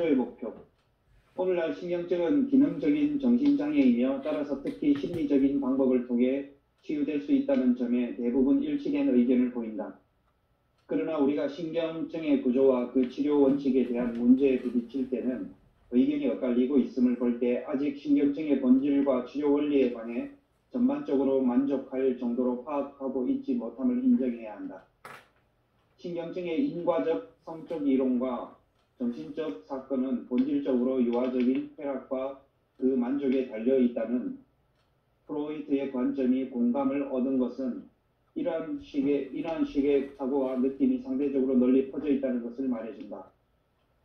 치료의 목표. 오늘날 신경증은 기능적인 정신장애이며 따라서 특히 심리적인 방법을 통해 치유될 수 있다는 점에 대부분 일치된 의견을 보인다. 그러나 우리가 신경증의 구조와 그 치료 원칙에 대한 문제에 부딪힐 때는 의견이 엇갈리고 있음을 볼 때 아직 신경증의 본질과 치료 원리에 관해 전반적으로 만족할 정도로 파악하고 있지 못함을 인정해야 한다. 신경증의 인과적 성적 이론과 정신적 사건은 본질적으로 유아적인 쾌락과 그 만족에 달려있다는 프로이트의 관점이 공감을 얻은 것은 이러한 식의 사고와 느낌이 상대적으로 널리 퍼져 있다는 것을 말해준다.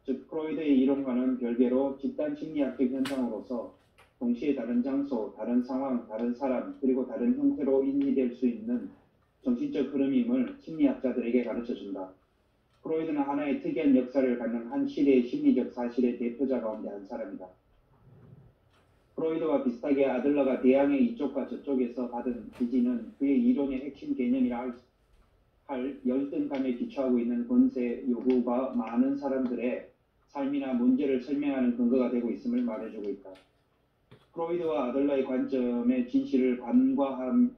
즉 프로이드의 이론과는 별개로 집단 심리학적 현상으로서 동시에 다른 장소, 다른 상황, 다른 사람, 그리고 다른 형태로 인지될 수 있는 정신적 흐름임을 심리학자들에게 가르쳐준다. 프로이드는 하나의 특이한 역사를 갖는 한 시대의 심리적 사실의 대표자 가운데 한 사람이다. 프로이드와 비슷하게 아들러가 대항의 이쪽과 저쪽에서 받은 지지는 그의 이론의 핵심 개념이라 할 열등감에 기초하고 있는 권세 요구가 많은 사람들의 삶이나 문제를 설명하는 근거가 되고 있음을 말해주고 있다. 프로이드와 아들러의 관점의 진실을 간과한다면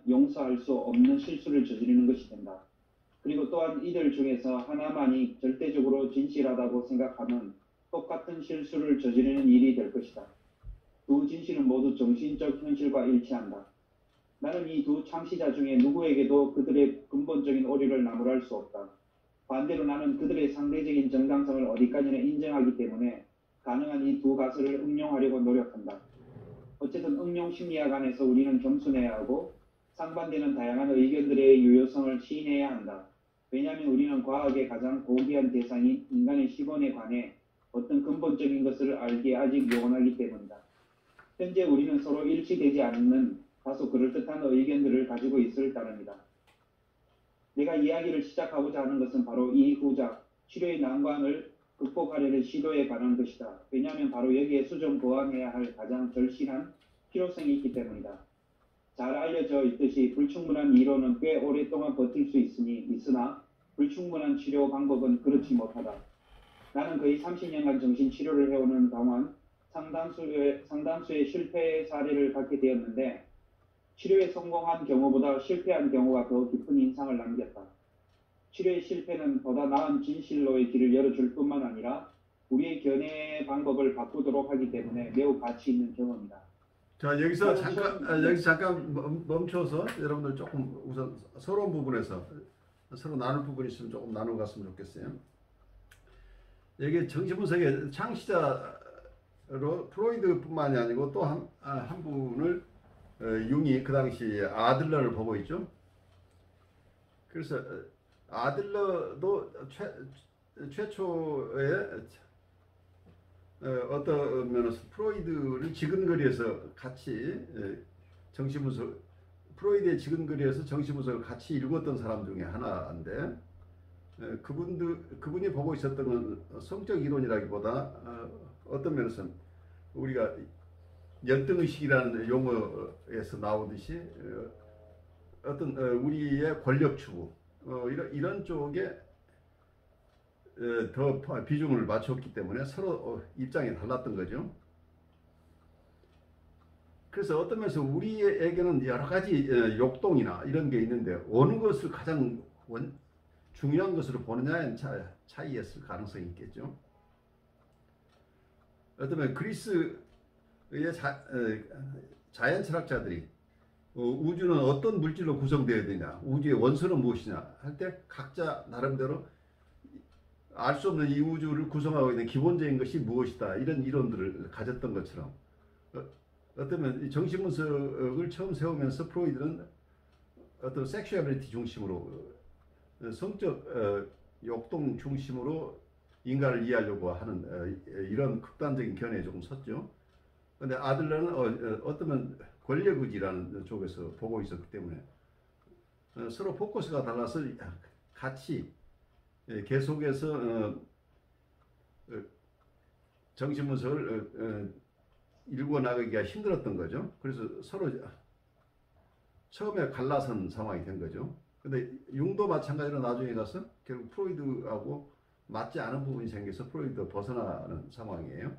용서할 수 없는 실수를 저지르는 것이 된다. 그리고 또한 이들 중에서 하나만이 절대적으로 진실하다고 생각하면 똑같은 실수를 저지르는 일이 될 것이다. 두 진실은 모두 정신적 현실과 일치한다. 나는 이 두 창시자 중에 누구에게도 그들의 근본적인 오류를 나무랄 수 없다. 반대로 나는 그들의 상대적인 정당성을 어디까지나 인정하기 때문에 가능한 이 두 가설을 응용하려고 노력한다. 어쨌든 응용 심리학 안에서 우리는 겸손해야 하고 상반되는 다양한 의견들의 유효성을 시인해야 한다. 왜냐하면 우리는 과학의 가장 고귀한 대상인 인간의 시본에 관해 어떤 근본적인 것을 알기에 아직 요원하기 때문이다. 현재 우리는 서로 일치되지 않는 다소 그럴듯한 의견들을 가지고 있을 따름이다. 내가 이야기를 시작하고자 하는 것은 바로 이 후작, 치료의 난관을 극복하려는 시도에 관한 것이다. 왜냐하면 바로 여기에 수정보완해야 할 가장 절실한 필요성이 있기 때문이다. 잘 알려져 있듯이 불충분한 이론은 꽤 오랫동안 버틸 수 있으나 불충분한 치료 방법은 그렇지 못하다. 나는 거의 30년간 정신치료를 해오는 동안 상당수의 실패 사례를 갖게 되었는데 치료에 성공한 경우보다 실패한 경우가 더 깊은 인상을 남겼다. 치료의 실패는 보다 나은 진실로의 길을 열어줄 뿐만 아니라 우리의 견해 방법을 바꾸도록 하기 때문에 매우 가치 있는 경험이다. 자, 여기서 잠깐 멈춰서 여러분들 조금 우선 서러운 부분에서 서로 나눌 부분이 있으면 조금 나누어 갔으면 좋겠어요. 여기 정신분석의 창시자로 프로이드뿐만이 아니고 또 한 분을 융이 그 당시 아들러를 보고 있죠. 그래서 아들러도 최초에 어떤 면에서 프로이드를 지근거리에서 같이 정신분석, 프로이드의 지근거리에서 정신분석을 같이 읽었던 사람 중에 하나인데 그분이 보고 있었던 건 성적 이론이라기보다 어떤 면에서 우리가 열등의식이라는 용어에서 나오듯이 어떤 우리의 권력 추구 이런 쪽에 더 비중을 맞췄기 때문에 서로 입장이 달랐던 거죠. 그래서 어떤 면에서 우리에게는 여러 가지 욕동이나 이런 게 있는데 어느 것을 가장 중요한 것으로 보느냐의 차이였을 가능성이 있겠죠. 어떤 면 그리스의 자연 철학자들이 우주는 어떤 물질로 구성되어야 되냐, 우주의 원소는 무엇이냐 할 때 각자 나름대로 알 수 없는 이 우주를 구성하고 있는 기본적인 것이 무엇이다 이런 이론들을 가졌던 것처럼 어쩌면 정신분석을 처음 세우면서 프로이드는 어떤 섹슈얼리티 중심으로 성적 욕동 중심으로 인간을 이해하려고 하는 이런 극단적인 견해에 조금 섰죠. 그런데 아들러는 어쩌면 권력의지라는 쪽에서 보고 있었기 때문에 서로 포커스가 달라서 같이 계속해서 정신분석을 일궈 나가기가 힘들었던 거죠. 그래서 서로 처음에 갈라선 상황이 된 거죠. 근데 융도 마찬가지로 나중에 가서 결국 프로이드하고 맞지 않은 부분이 생겨서 프로이드 벗어나는 상황이에요.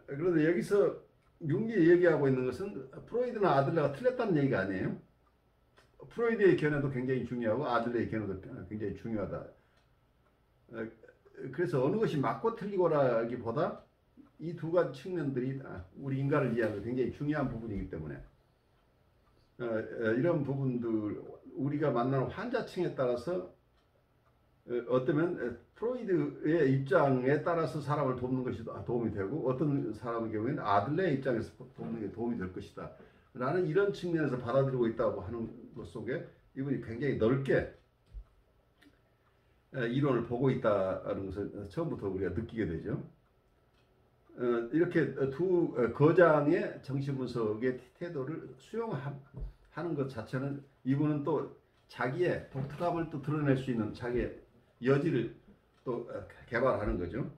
그런데 여기서 융이 얘기하고 있는 것은 프로이드나 아들레가 틀렸다는 얘기가 아니에요. 프로이드의 견해도 굉장히 중요하고 아들레의 견해도 굉장히 중요하다. 그래서 어느 것이 맞고 틀리고라기보다 이 두 가지 측면들이 우리 인간을 이해하는 굉장히 중요한 부분이기 때문에 이런 부분들 우리가 만나는 환자층에 따라서 어쩌면 프로이드의 입장에 따라서 사람을 돕는 것이 도움이 되고 어떤 사람의 경우에는 아들레의 입장에서 돕는 게 도움이 될 것이다 라는 이런 측면에서 받아들이고 있다고 하는 것 속에 이분이 굉장히 넓게 이론을 보고 있다는 것을 처음부터 우리가 느끼게 되죠. 이렇게 두 거장의 정신분석의 태도를 수용하는 것 자체는 이분은 또 자기의 독특함을 또 드러낼 수 있는 자기의 여지를 또 개발하는 거죠.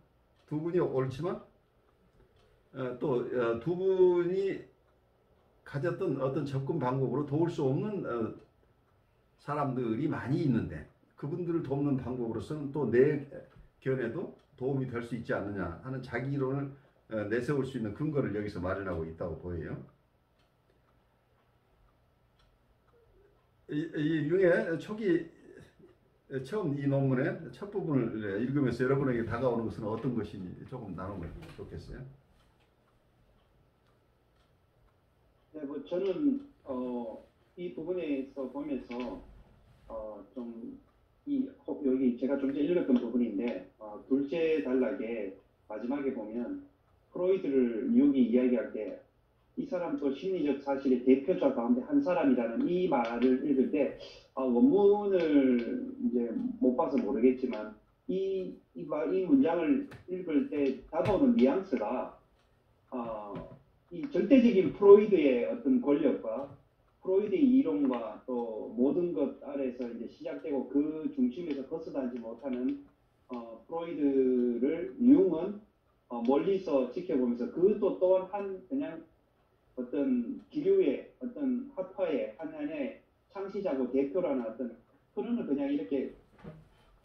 두 분이 옳지만 또 두 분이 가졌던 어떤 접근 방법으로 도울 수 없는 사람들이 많이 있는데 그분들을 돕는 방법으로서는 또 내 견해도 도움이 될 수 있지 않느냐 하는 자기 이론을 내세울 수 있는 근거를 여기서 마련하고 있다고 보여요. 이 융의 초기 처음 이 논문의 첫 부분을 읽으면서 여러분에게 다가오는 것은 어떤 것인지 조금 나누면 좋겠어요. 네, 뭐 저는 이 부분에서 보면서 여기 제가 좀 전에 읽었던 부분인데 둘째 단락에 마지막에 보면 프로이드를 융이 이야기할 때 이 사람도 심리적 사실의 대표자 가운데 한 사람이라는 이 말을 읽을 때 원문을 이제 못 봐서 모르겠지만 이 문장을 읽을 때 다가오는 뉘앙스가 이 절대적인 프로이드의 어떤 권력과 프로이드의 이론과 또 모든 것 아래에서 이제 시작되고 그 중심에서 벗어나지 못하는 프로이드를 융은 멀리서 지켜보면서 그것도 또한 그냥 어떤 기류의 어떤 학파의 하나의 창시자고 대표라는 어떤 그런 그냥 이렇게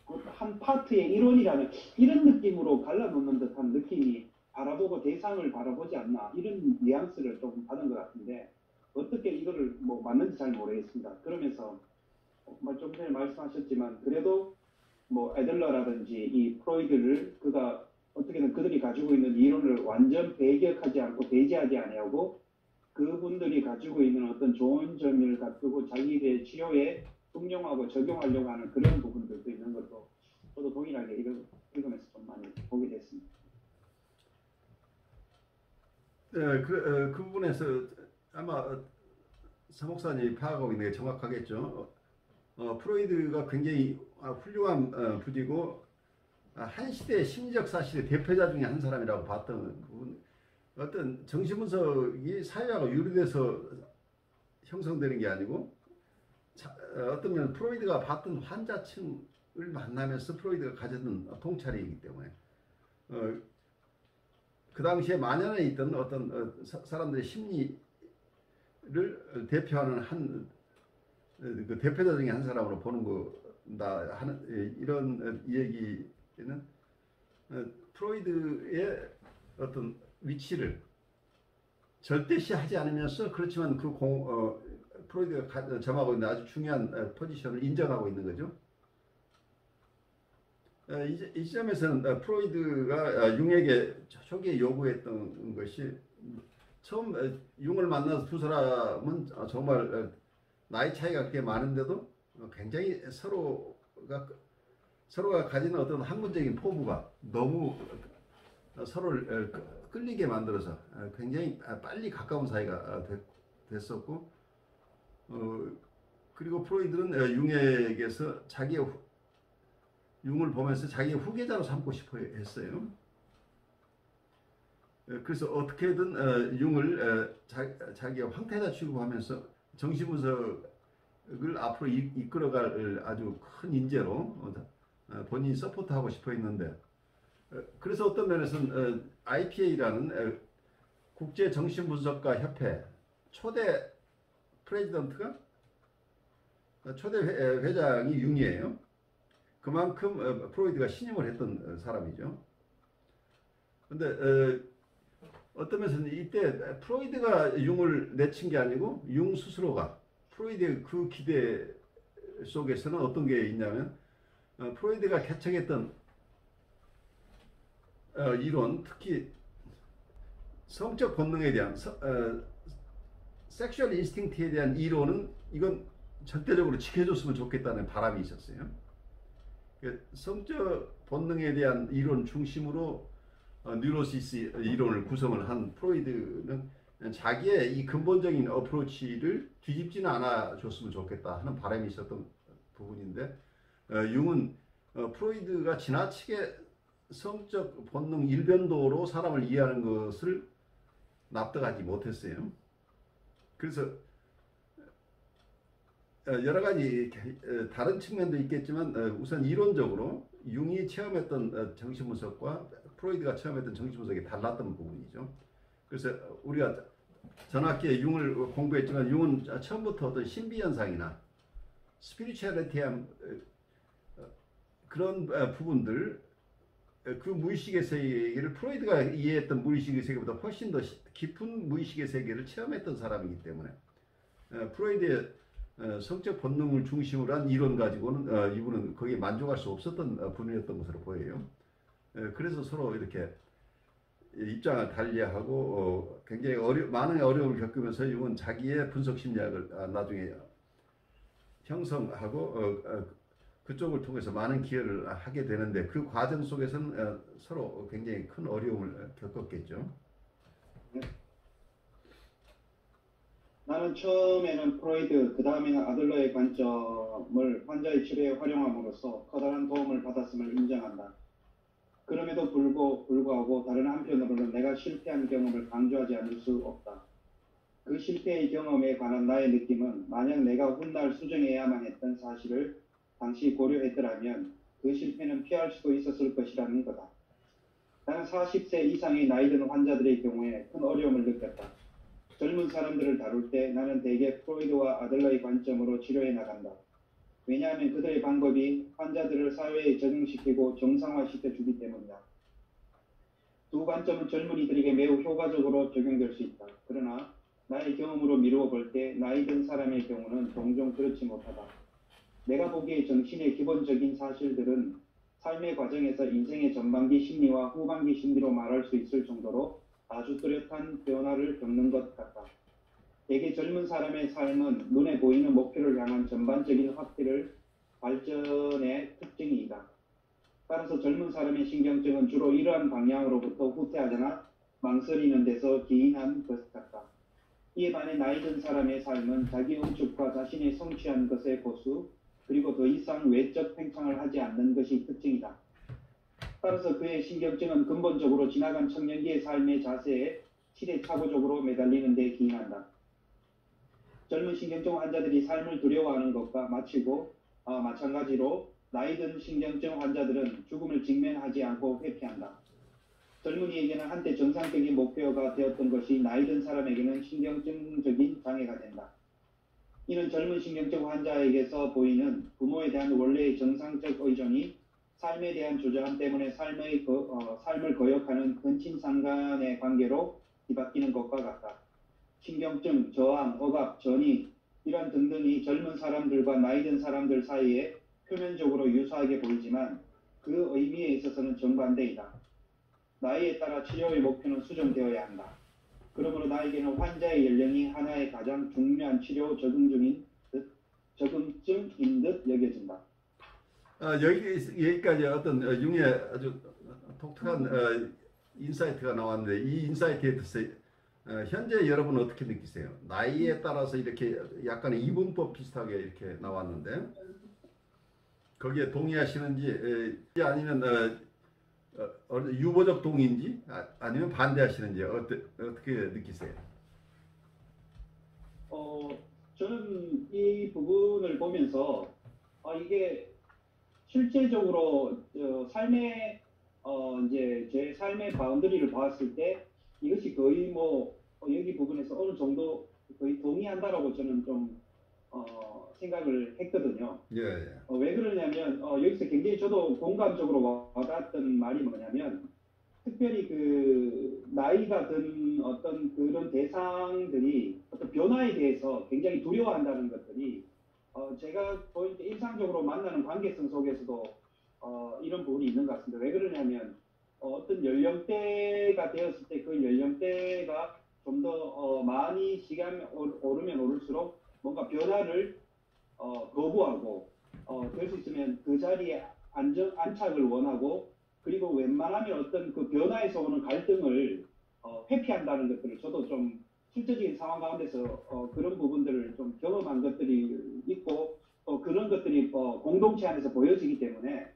한 파트의 이론이라는 이런 느낌으로 갈라놓는 듯한 느낌이 바라보고 대상을 바라보지 않나 이런 뉘앙스를 좀 받은 것 같은데 어떻게 이거를 뭐 맞는지 잘 모르겠습니다. 그러면서 좀 전에 말씀하셨지만 그래도 뭐 애들러라든지 이 프로이드를 그가 어떻게든 그들이 가지고 있는 이론을 완전 배격하지 않고 배제하지 아니하고 그분들이 가지고 있는 어떤 좋은 점을 가지고 자기들의 치료에 응용하고 적용하려고 하는 그런 부분들도 있는 것도 저도 동일하게 읽으면서 좀 많이 보게 됐습니다. 그 부분에서 아마 서 목사님이 파악하고 있는 게 정확하겠죠. 프로이드가 굉장히 훌륭한 분이고 한 시대의 심리적 사실의 대표자 중에 한 사람이라고 봤던 부분, 어떤 정신분석이 사회하고 유리돼서 형성되는 게 아니고 어떤 면 프로이드가 봤던 환자층을 만나면서 프로이드가 가졌던 통찰이기 때문에 그 당시에 만연해 있던 어떤 사람들의 심리를 대표하는 그 대표자 중에 한 사람으로 보는 거다 하는 이런 얘기는 프로이드의 어떤 위치를 절대시하지 않으면서 그렇지만 프로이드가 점하고 있는 아주 중요한 포지션을 인정하고 있는 거죠. 이 지점에서는 프로이드가 융에게 초기에 요구했던 것이 처음 융을 만나서 두 사람은 정말 나이 차이가 그렇게 많은데도 굉장히 서로가 가지는 어떤 학문적인 포부가 너무 서로를 끌리게 만들어서 굉장히 빨리 가까운 사이가 됐었고 그리고 프로이드는 융에게서 융을 보면서 자기의 후계자로 삼고 싶어 했어요. 그래서 어떻게든 융을 자기의 황태자 취급하면서 정신분석을 앞으로 이끌어갈 아주 큰 인재로 본인이 서포트하고 싶어 했는데 그래서 어떤 면에서는 IPA라는 국제정신분석가 협회 초대 프레지던트가 초대 회장이 융이에요. 그만큼 프로이드가 신임을 했던 사람이죠. 근데 어떤 면에서는 이때 프로이드가 융을 내친 게 아니고 융 스스로가 프로이드의 그 기대 속에서는 어떤 게 있냐면 프로이드가 개척했던 이론, 특히 성적 본능에 대한 섹슈얼 인스팅트에 대한 이론은 이건 절대적으로 지켜줬으면 좋겠다는 바람이 있었어요. 성적 본능에 대한 이론 중심으로 뉴로시스 이론을 구성을 한 프로이드는 자기의 이 근본적인 어프로치를 뒤집지는 않아 줬으면 좋겠다 하는 바람이 있었던 부분인데, 융은 프로이드가 지나치게 성적 본능 일변도로 사람을 이해하는 것을 납득하지 못했어요. 그래서 여러 가지 다른 측면도 있겠지만 우선 이론적으로 융이 체험했던 정신분석과 프로이드가 체험했던 정신분석이 달랐던 부분이죠. 그래서 우리가 전학기에 융을 공부했지만 융은 처음부터 어떤 신비현상이나 스피리추얼리티한 그런 부분들, 그 무의식의 세계를 프로이드가 이해했던 무의식의 세계보다 훨씬 더 깊은 무의식의 세계를 체험했던 사람이기 때문에 프로이드의 성적 본능을 중심으로 한 이론 가지고는 이분은 거기에 만족할 수 없었던 분이었던 것으로 보여요. 그래서 서로 이렇게 입장을 달리하고 굉장히 많은 어려움을 겪으면서 이분 자기의 분석 심리학을 나중에 형성하고 그쪽을 통해서 많은 기여를 하게 되는데, 그 과정 속에서는 서로 굉장히 큰 어려움을 겪었겠죠. 나는 처음에는 프로이드, 그 다음에는 아들러의 관점을 환자의 치료에 활용함으로써 커다란 도움을 받았음을 인정한다. 그럼에도 불구하고 다른 한편으로는 내가 실패한 경험을 강조하지 않을 수 없다. 그 실패의 경험에 관한 나의 느낌은 만약 내가 훗날 수정해야만 했던 사실을 당시 고려했더라면 그 실패는 피할 수도 있었을 것이라는 거다. 나는 40세 이상의 나이 든 환자들의 경우에 큰 어려움을 느꼈다. 젊은 사람들을 다룰 때 나는 대개 프로이드와 아들러의 관점으로 치료해 나간다. 왜냐하면 그들의 방법이 환자들을 사회에 적응시키고 정상화시켜주기 때문이다. 두 관점은 젊은이들에게 매우 효과적으로 적용될 수 있다. 그러나 나의 경험으로 미루어 볼 때 나이 든 사람의 경우는 종종 그렇지 못하다. 내가 보기에 정신의 기본적인 사실들은 삶의 과정에서 인생의 전반기 심리와 후반기 심리로 말할 수 있을 정도로 아주 뚜렷한 변화를 겪는 것 같다. 대개 젊은 사람의 삶은 눈에 보이는 목표를 향한 전반적인 확대를 발전의 특징이다. 따라서 젊은 사람의 신경증은 주로 이러한 방향으로부터 후퇴하거나 망설이는 데서 기인한 것 같다. 이에 반해 나이 든 사람의 삶은 자기 응축과 자신의 성취한 것의 고수, 그리고 더 이상 외적 팽창을 하지 않는 것이 특징이다. 따라서 그의 신경증은 근본적으로 지나간 청년기의 삶의 자세에 시대착오적으로 매달리는 데 기인한다. 젊은 신경증 환자들이 삶을 두려워하는 것과 마찬가지로 나이 든 신경증 환자들은 죽음을 직면하지 않고 회피한다. 젊은이에게는 한때 정상적인 목표가 되었던 것이 나이 든 사람에게는 신경증적인 장애가 된다. 이는 젊은 신경증 환자에게서 보이는 부모에 대한 원래의 정상적 의존이 삶에 대한 조절함 때문에 삶을 거역하는 근친상간의 관계로 뒤바뀌는 것과 같다. 신경증, 저항, 억압, 전이 이런 등등이 젊은 사람들과 나이 든 사람들 사이에 표면적으로 유사하게 보이지만 그 의미에 있어서는 정반대이다. 나이에 따라 치료의 목표는 수정되어야 한다. 그러므로 나에게는 환자의 연령이 하나의 가장 중요한 치료 적응증인 듯 여겨진다. 여기까지 어떤 융의 아주 독특한 인사이트가 나왔는데, 이 인사이트에 대해서 현재 여러분은 어떻게 느끼세요? 나이에 따라서 이렇게 약간의 이분법 비슷하게 이렇게 나왔는데, 거기에 동의하시는지 아니면 유보적 동의인지 아니면 반대하시는지 어떻게 느끼세요? 저는 이 부분을 보면서 이게 실제적으로 삶의 이제 제 삶의 바운더리를 봤을 때 이것이 거의 여기 부분에서 어느 정도 거의 동의한다라고 저는 좀 생각을 했거든요. 예, 예. 왜 그러냐면 여기서 굉장히 저도 공감적으로 와닿았던 말이 뭐냐면 특별히 그 나이가 든 어떤 그런 대상들이 어떤 변화에 대해서 굉장히 두려워한다는 것들이 제가 보일 때 일상적으로 만나는 관계성 속에서도 이런 부분이 있는 것 같습니다. 왜 그러냐면 어떤 연령대가 되었을 때 그 연령대가 좀 더 많이 시간이 오르면 오를수록 뭔가 변화를 거부하고 될 수 있으면 그 자리에 안착을 원하고 그리고 웬만하면 어떤 그 변화에서 오는 갈등을 회피한다는 것들을 저도 좀 실제적인 상황 가운데서 그런 부분들을 좀 경험한 것들이 있고 그런 것들이 공동체 안에서 보여지기 때문에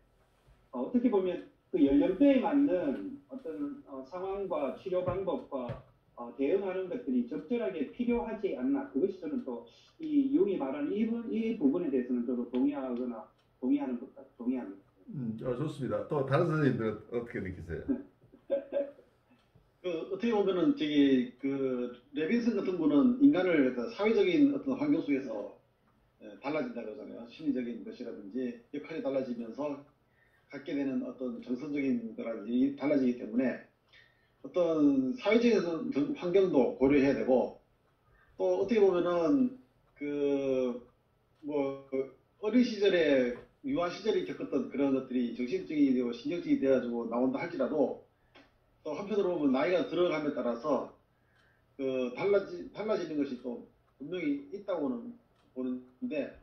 어떻게 보면 그 연령대에 맞는 어떤 상황과 치료 방법과 대응하는 것들이 적절하게 필요하지 않나. 그것이 저는 또 이 용이 말하는 이 부분에 대해서는 저도 동의하는 것 같아요. 동의합니다. 좋습니다. 또 다른 선생님들은 어떻게 느끼세요? 그 어떻게 보면은 저기 그 레빈슨 같은 분은 인간을 어떤 사회적인 어떤 환경 속에서 달라진다 그러잖아요. 심리적인 것이라든지 역할이 달라지면서 갖게 되는 어떤 정서적인 거라든지 달라지기 때문에 어떤 사회적인 환경도 고려해야 되고 또 어떻게 보면은 그 뭐 어린 시절에 유아 시절에 겪었던 그런 것들이 정신적이 되고 신경적이 돼가지고 나온다 할지라도 또 한편으로 보면 나이가 들어감에 따라서 그 달라지는 것이 또 분명히 있다고는 보는데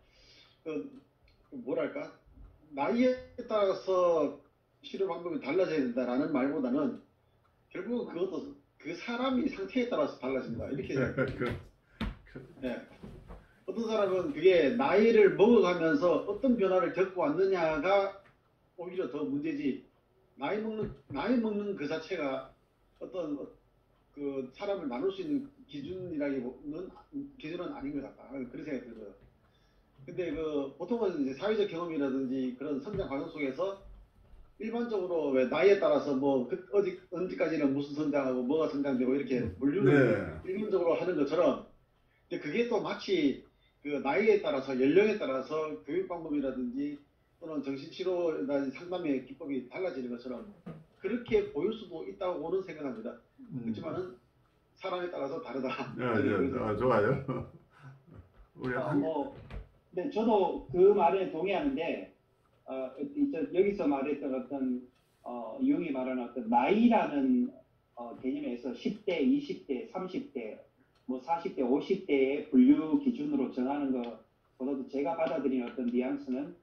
그 뭐랄까 나이에 따라서 치료 방법이 달라져야 된다라는 말보다는 결국은 그것도 그 사람이 상태에 따라서 달라진다 이렇게 네. 어떤 사람은 그게 나이를 먹어가면서 어떤 변화를 겪고 왔느냐가 오히려 더 문제지 나이 먹는 그 자체가 어떤 그 사람을 나눌 수 있는 기준은 아닌 것 같다. 그런 생각이 들어요. 근데 그 보통은 이제 사회적 경험이라든지 그런 성장 과정 속에서 일반적으로 왜 나이에 따라서 뭐 언제까지는 무슨 성장하고 뭐가 성장되고 이렇게 분류를 일반적으로 하는 것처럼 근데 그게 또 마치 그 나이에 따라서 연령에 따라서 교육 방법이라든지 또는 정신치료라든지 상담의 기법이 달라지는 것처럼 그렇게 보일 수도 있다고는 생각합니다. 그렇지만은 사람에 따라서 다르다. 좋아요. 우리 네, 저도 그 말에 동의하는데 여기서 말했던 어떤 유형이 말하는 어떤 나이라는 개념에서 10대, 20대, 30대, 뭐 40대, 50대의 분류 기준으로 정하는 것보다도 제가 받아들인 어떤 뉘앙스는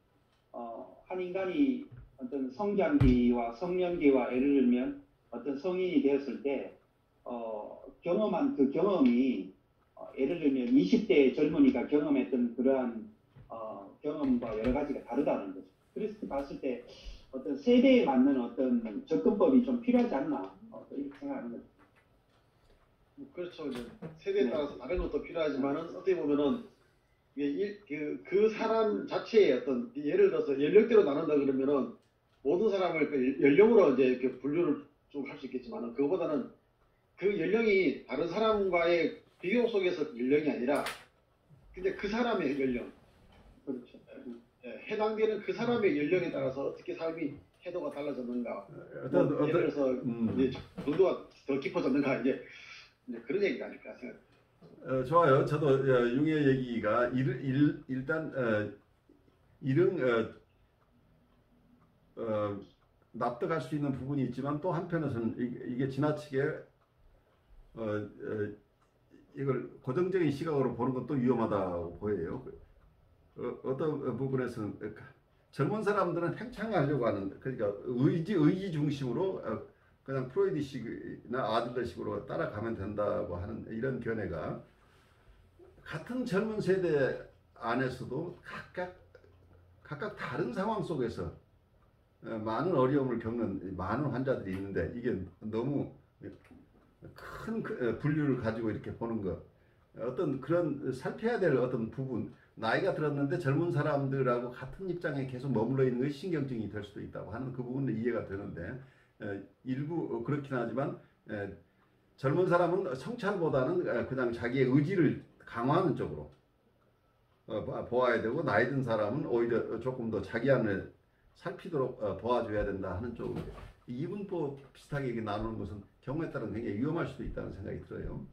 한 인간이 어떤 성장기와 성년기와 예를 들면 어떤 성인이 되었을 때 경험한 그 경험이 예를 들면 20대 젊은이가 경험했던 그러한 경험과 여러 가지가 다르다는 거죠. 그래서 봤을 때 어떤 세대에 맞는 어떤 접근법이 좀 필요하지 않나 이렇게 생각하는 거죠. 그렇죠. 이제 세대에 따라서 다른 것도 필요하지만은 어떻게 보면은 그 사람 자체의 어떤 예를 들어서 연령대로 나눈다 그러면은 모든 사람을 그 연령으로 이제 이렇게 분류를 좀 할 수 있겠지만은 그거보다는 그 연령이 다른 사람과의 비교 속에서 연령이 아니라 근데 그 사람의 연령 그렇죠. 해당되는 그 사람의 연령에 따라서 어떻게 삶이 태도가 달라졌는가 예를 들어서 이제 정도가 더 깊어졌는가 이제 그런 얘기가 아닐까 생각합니다. 좋아요. 저도 융의 얘기가 일단 납득할 수 있는 부분이 있지만 또 한편에서는 이게 지나치게 이걸 고정적인 시각으로 보는 것도 위험하다고 보여요. 어떤 부분에서는 젊은 사람들은 팽창하려고 하는 그러니까 의지 중심으로 그냥 프로이드식이나 아들러식으로 따라가면 된다고 하는 이런 견해가 같은 젊은 세대 안에서도 각각 다른 상황 속에서 많은 어려움을 겪는 많은 환자들이 있는데 이게 너무 큰 분류를 가지고 이렇게 보는 것 어떤 그런 살펴야 될 어떤 부분 나이가 들었는데 젊은 사람들하고 같은 입장에 계속 머물러 있는 것이 신경증이 될 수도 있다고 하는 그 부분도 이해가 되는데 일부 그렇긴 하지만 젊은 사람은 성찰보다는 그냥 자기의 의지를 강화하는 쪽으로 보아야 되고 나이 든 사람은 오히려 조금 더 자기 안을 살피도록 도와줘야 된다 하는 쪽으로 이분법 비슷하게 이렇게 나누는 것은 경우에 따라 굉장히 위험할 수도 있다는 생각이 들어요.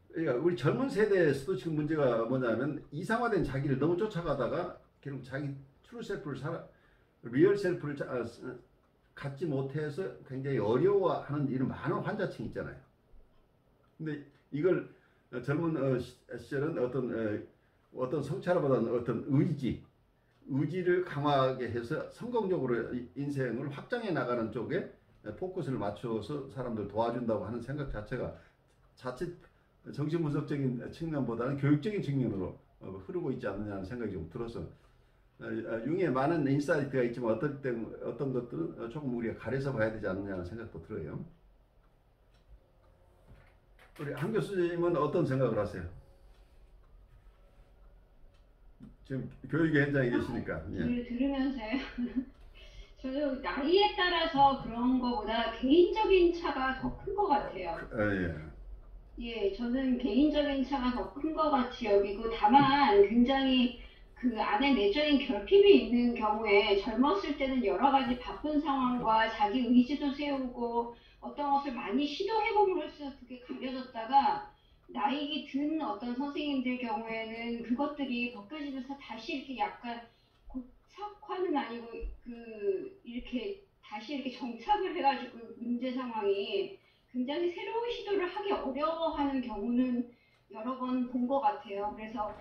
그러니까 우리 젊은 세대에서도 지금 문제가 뭐냐면 이상화된 자기를 너무 쫓아가다가 결국 자기 트루 셀프를 리얼 셀프를 갖지 못해서 굉장히 어려워하는 이런 많은 환자층 있잖아요. 근데 이걸 젊은 시절은 어떤 성찰보다는 어떤 의지를 강하게 해서 성공적으로 인생을 확장해 나가는 쪽에 포커스를 맞춰서 사람들 도와준다고 하는 생각 자체가 자칫 정신분석적인 측면보다는 교육적인 측면으로 흐르고 있지 않느냐는 생각이 좀 들어서 융에 많은 인사이트가 있지만 어떤 것들은 조금 우리가 가려서 봐야 되지 않느냐는 생각도 들어요. 우리 한 교수님은 어떤 생각을 하세요? 지금 교육의 현장에 계시니까. 예. 들으면서요. 저도 나이에 따라서 그런 거보다 개인적인 차가 더 큰 것 같아요. 예. 예, 저는 개인적인 차가 더 큰 것 같이 여기고, 다만 굉장히 그 안에 내적인 결핍이 있는 경우에 젊었을 때는 여러 가지 바쁜 상황과 자기 의지도 세우고 어떤 것을 많이 시도해봄으로써 그게 가려졌다가 나이가 든 어떤 선생님들 경우에는 그것들이 벗겨지면서 다시 이렇게 약간 고착화는 아니고 이렇게 다시 이렇게 정착을 해가지고 문제 상황이 굉장히 새로운 시도를 하기 어려워하는 경우는 여러 번 본 것 같아요. 그래서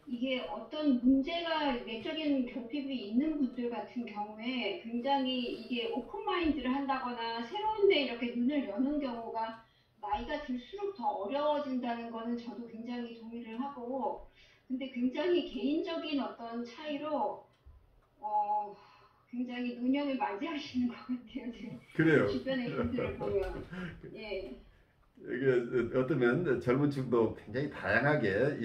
이게 어떤 문제가 내적인 결핍이 있는 분들 같은 경우에 굉장히 이게 오픈마인드를 한다거나 새로운 데 이렇게 눈을 여는 경우가 나이가 들수록 더 어려워진다는 거는 저도 굉장히 동의를 하고, 근데 굉장히 개인적인 어떤 차이로 굉장히 눈여겨 맞이하시는 것 같아요. 제 그래요. 주변의 분들을 보면. 예. 이게 어쩌면 젊은 층도 굉장히 다양하게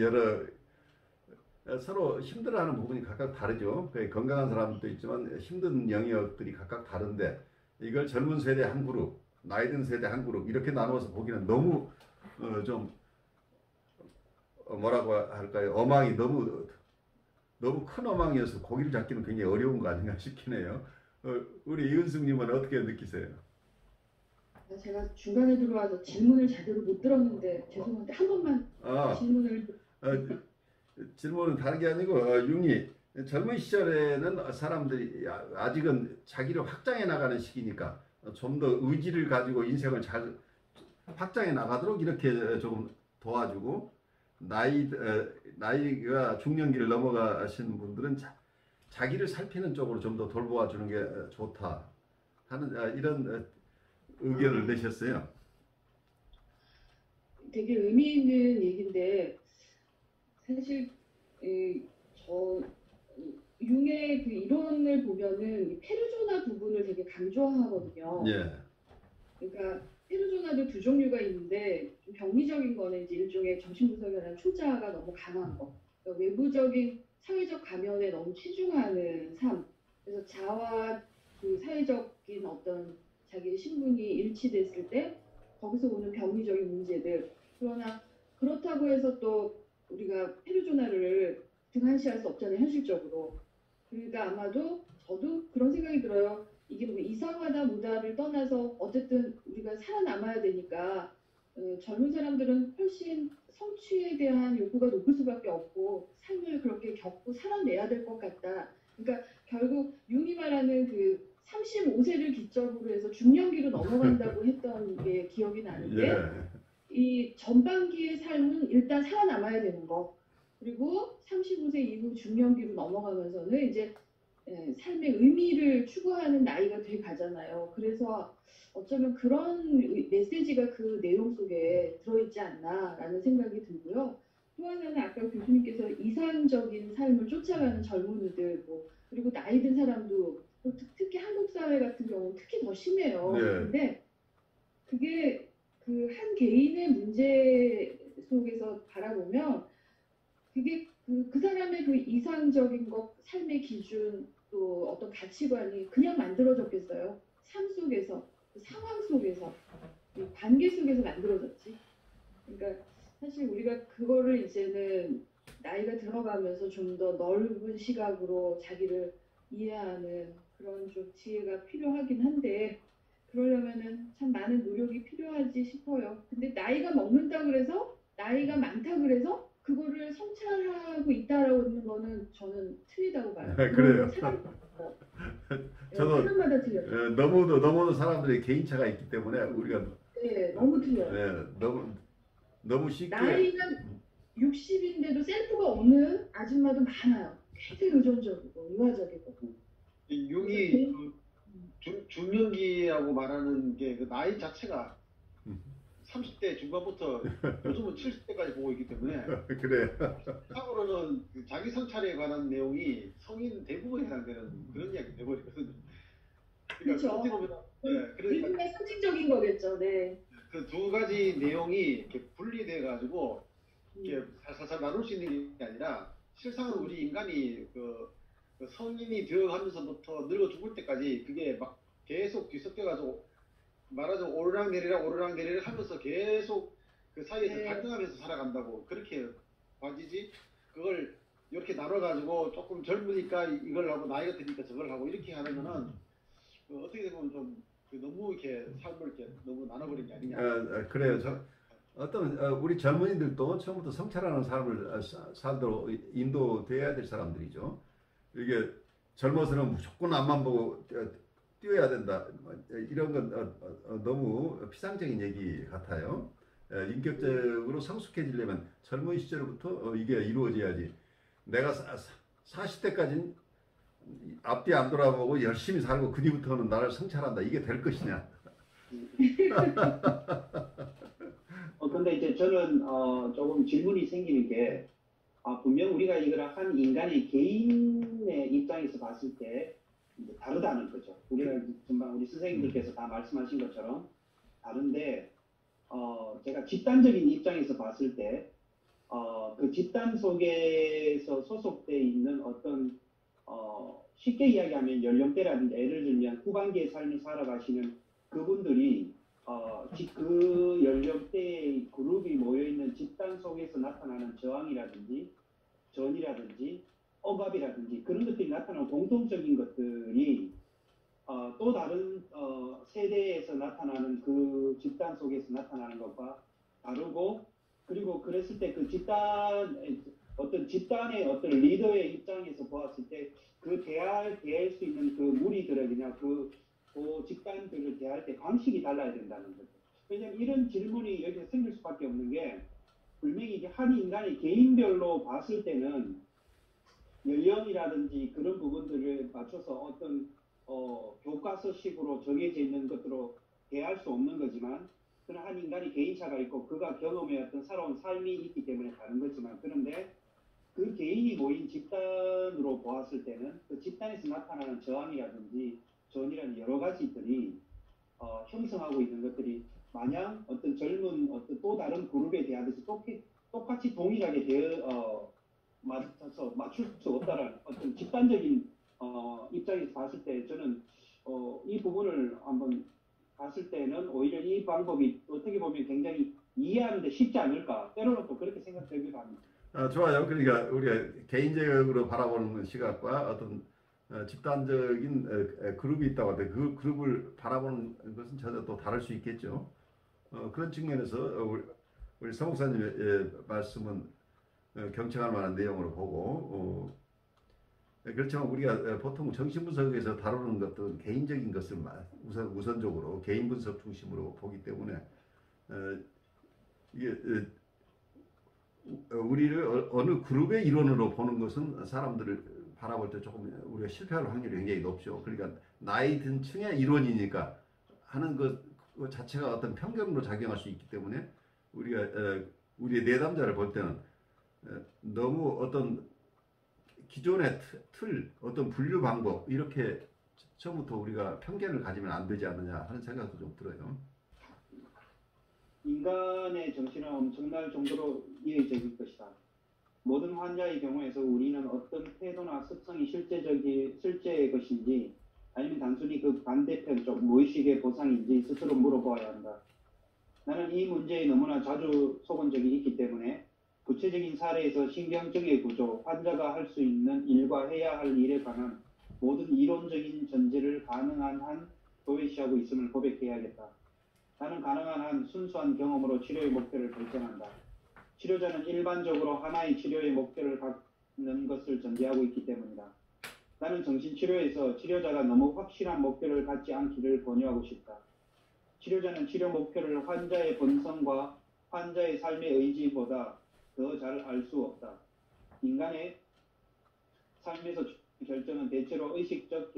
서로 힘들어하는 부분이 각각 다르죠. 건강한 사람도 있지만 힘든 영역들이 각각 다른데 이걸 젊은 세대 한 그룹, 나이 든 세대 한 그룹 이렇게 나누어서 보기는 너무 좀 뭐라고 할까요? 어망이 너무 큰 어망이어서 고기를 잡기는 굉장히 어려운 거 아닌가 싶긴 해요. 우리 이은숙님은 어떻게 느끼세요? 제가 중간에 들어와서 질문을 제대로 못 들었는데 죄송한데 한 번만 질문을 질문은 다른 게 아니고 융이 젊은 시절에는 사람들이 아직은 자기를 확장해 나가는 시기니까 좀 더 의지를 가지고 인생을 잘 확장해 나가도록 이렇게 조금 도와주고 나이가 중년기를 넘어가시는 분들은 자기를 살피는 쪽으로 좀 더 돌보아 주는 게 좋다 하는 이런 의견을 내셨어요. 되게 의미 있는 얘기인데 사실 저 융의 그 이론을 보면은 이 페르소나 부분을 되게 강조하거든요. 예. 그러니까 페르소나도 두 종류가 있는데 좀 병리적인 거는 이제 일종의 정신분석이라는 초자가 너무 강한 거, 그러니까 외부적인 사회적 가면에 너무 치중하는 삶. 그래서 자와 그 사회적인 어떤 자기의 신분이 일치됐을 때 거기서 오는 병리적인 문제들. 그러나 그렇다고 해서 또 우리가 페르소나를 등한시할 수 없잖아요, 현실적으로. 그러니까 아마도 저도 그런 생각이 들어요. 이게 뭐 이상하다 뭐다를 떠나서 어쨌든 우리가 살아남아야 되니까 젊은 사람들은 훨씬 성취에 대한 욕구가 높을 수밖에 없고 삶을 그렇게 겪고 살아내야 될 것 같다. 그러니까 결국 융이 말하는 그 35세를 기점으로 해서 중년기로 넘어간다고 했던 게 기억이 나는데 예. 이 전반기의 삶은 일단 살아남아야 되는 거. 그리고 35세 이후 중년기로 넘어가면서는 이제 삶의 의미를 추구하는 나이가 돼 가잖아요. 그래서 어쩌면 그런 메시지가 그 내용 속에 들어있지 않나라는 생각이 들고요. 또 하나는 아까 교수님께서 이상적인 삶을 쫓아가는 젊은이들, 그리고 나이 든 사람도 특히 한국 사회 같은 경우는 특히 더 심해요. 네. 근데 그게 그 한 개인의 문제 속에서 바라보면 그게 그 사람의 그 이상적인 것, 삶의 기준, 또 어떤 가치관이 그냥 만들어졌겠어요. 삶 속에서, 그 상황 속에서, 이 관계 속에서 만들어졌지. 그러니까 사실 우리가 그거를 이제는 나이가 들어가면서 좀 더 넓은 시각으로 자기를 이해하는 그런 좀 지혜가 필요하긴 한데 그러려면은 참 많은 노력이 필요하지 싶어요. 근데 나이가 먹는다 그래서 나이가 많다 그래서 그거를 성찰하고 있다라고 하는 거는 저는 틀리다고 봐요. 그래요. 저도 사람마다 틀려요. 너무도 사람들이 개인차가 있기 때문에 우리가 네, 너무 틀려요. 너무 쉽게 나이가 60인데도 셀프가 없는 아줌마도 많아요. 굉장히 의존적이고 유아적이고. 이 융이 그 중년기라고 말하는 게 그 나이 자체가 30대 중반부터 요즘은 70대까지 보고 있기 때문에 그래. 참고로는 그 자기 성찰에 관한 내용이 성인 대부분에 해당되는 그런 이야기 돼버리거든요. 그러니까 그렇죠. 어떻게 보면 그러니까 굉장히 상징적인 거겠죠. 네. 그 두 가지 내용이 이렇게 분리돼 가지고 이렇게 살살 나눌 수 있는 게 아니라 실상은 우리 인간이 그 성인이 되어가면서부터 늙어 죽을 때까지 그게 막 계속 뒤섞여가지고 말하자면 오르락내리락 하면서 계속 그 사이에서 네. 갈등하면서 살아간다고 그렇게 봐지지. 그걸 이렇게 나눠가지고 조금 젊으니까 이걸 하고 나이가 드니까 저걸 하고 이렇게 하는 거는 그 어떻게 보면 좀 너무 이렇게 삶을 이렇게 너무 나눠버린 게 아니냐. 그래요. 우리 젊은이들도 처음부터 성찰하는 삶을 살도록 인도돼야 될 사람들이죠. 이게 젊어서는 무조건 앞만 보고 뛰어야 된다. 이런 건 너무 피상적인 얘기 같아요. 인격적으로 성숙해지려면 젊은 시절부터 이게 이루어져야지. 내가 40대까지는 앞뒤 안 돌아보고 열심히 살고 그 뒤부터는 나를 성찰한다. 이게 될 것이냐? 근데 이제 저는 조금 질문이 생기는 게 분명 우리가 이걸 한 인간의 개인의 입장에서 봤을 때 이제 다르다는 거죠. 우리가 금방 우리 선생님들께서 다 말씀하신 것처럼 다른데 제가 집단적인 입장에서 봤을 때 그 집단 속에서 소속돼 있는 어떤 쉽게 이야기하면 연령대라든지 예를 들면 후반기의 삶을 살아가시는 그분들이 그 연령대의 그룹이 모여있는 집단 속에서 나타나는 저항이라든지 전이라든지 억압이라든지 그런 것들이 나타나는 공통적인 것들이 또 다른 세대에서 나타나는 그 집단 속에서 나타나는 것과 다르고 그리고 그랬을 때 그 집단의 어떤 리더의 입장에서 보았을 때 그 대할 수 있는 그 무리들에게나 그 집단들을 대할 때 방식이 달라야 된다는 거죠. 왜냐하면 이런 질문이 여기서 생길 수밖에 없는 게 분명히 이게 한 인간의 개인별로 봤을 때는 연령이라든지 그런 부분들을 맞춰서 어떤 교과서식으로 정해져 있는 것으로 대할 수 없는 거지만 그런 한 인간의 개인차가 있고 그가 경험해왔던 살아온 삶이 있기 때문에 다른 거지만 그런데 그 개인이 모인 집단으로 보았을 때는 그 집단에서 나타나는 저항이라든지 전이라는 여러 가지들이 형성하고 있는 것들이 마냥 어떤 젊은 어떤 또 다른 그룹에 대하듯이 똑같이 동일하게 맞출 수 없다는 어떤 집단적인 입장에서 봤을 때 저는 이 부분을 한번 봤을 때는 오히려 이 방법이 어떻게 보면 굉장히 이해하는데 쉽지 않을까 때로는 또 그렇게 생각되기도 합니다. 좋아요. 그러니까 우리가 개인적으로 바라보는 시각과 어떤 집단적인 그룹이 있다고 하는데 그 그룹을 바라보는 것은 전혀 또 다를 수 있겠죠. 그런 측면에서 우리 서 목사님의 말씀은 경청할 만한 내용으로 보고 그렇지만 우리가 보통 정신분석에서 다루는 것들은 개인적인 것을 우선적으로 개인 분석 중심으로 보기 때문에 이게 우리를 어느 그룹의 일원으로 보는 것은 사람들을 바라볼 때 조금 우리가 실패할 확률이 굉장히 높죠. 그러니까 나이 든 층의 일원이니까 하는 것 자체가 어떤 편견으로 작용할 수 있기 때문에 우리가 우리의 내담자를 볼 때는 너무 어떤 기존의 틀, 어떤 분류 방법 이렇게 처음부터 우리가 편견을 가지면 안 되지 않느냐 하는 생각도 좀 들어요. 인간의 정신은 엄청날 정도로 이해적일 것이다. 모든 환자의 경우에서 우리는 어떤 태도나 습성이 실제의 것인지 아니면 단순히 그 반대편 쪽 무의식의 보상인지 스스로 물어보아야 한다. 나는 이 문제에 너무나 자주 속은 적이 있기 때문에 구체적인 사례에서 신경증의 구조, 환자가 할 수 있는 일과 해야 할 일에 관한 모든 이론적인 전제를 가능한 한 도외시하고 있음을 고백해야겠다. 나는 가능한 한 순수한 경험으로 치료의 목표를 결정한다. 치료자는 일반적으로 하나의 치료의 목표를 갖는 것을 전제하고 있기 때문이다. 나는 정신치료에서 치료자가 너무 확실한 목표를 갖지 않기를 권유하고 싶다. 치료자는 치료 목표를 환자의 본성과 환자의 삶의 의지보다 더 잘 알 수 없다. 인간의 삶에서 결정은 대체로 의식적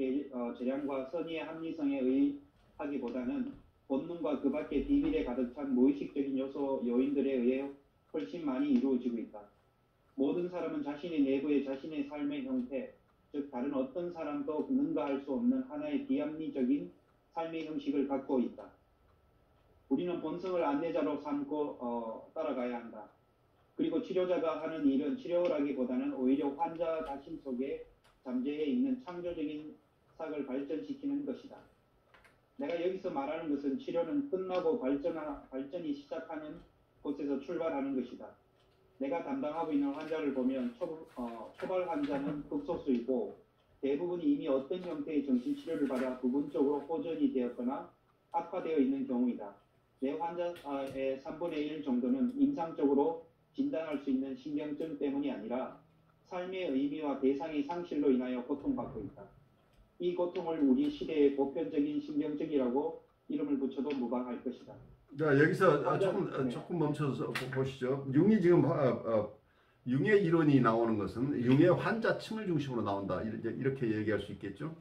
재량과 선의의 합리성에 의하기보다는 본능과 그 밖의 비밀에 가득 찬 무의식적인 요인들에 의해 훨씬 많이 이루어지고 있다. 모든 사람은 자신의 내부에 자신의 삶의 형태, 즉 다른 어떤 사람도 능가할 수 없는 하나의 비합리적인 삶의 형식을 갖고 있다. 우리는 본성을 안내자로 삼고 따라가야 한다. 그리고 치료자가 하는 일은 치료라기보다는 오히려 환자 자신 속에 잠재해 있는 창조적인 삭을 발전시키는 것이다. 내가 여기서 말하는 것은 치료는 끝나고 발전이 시작하는 곳에서 출발하는 것이다. 내가 담당하고 있는 환자를 보면 초발 환자는 극소수이고 대부분이 이미 어떤 형태의 정신치료를 받아 부분적으로 호전이 되었거나 악화되어 있는 경우이다. 내 환자의 3분의 1 정도는 임상적으로 진단할 수 있는 신경증 때문이 아니라 삶의 의미와 대상의 상실로 인하여 고통받고 있다. 이 고통을 우리 시대의 보편적인 신경증이라고 이름을 붙여도 무방할 것이다. 자, 여기서 조금 멈춰서 보시죠. 융이 지금 융의 이론이 나오는 것은 융의 환자층을 중심으로 나온다. 이렇게 얘기할 수 있겠죠.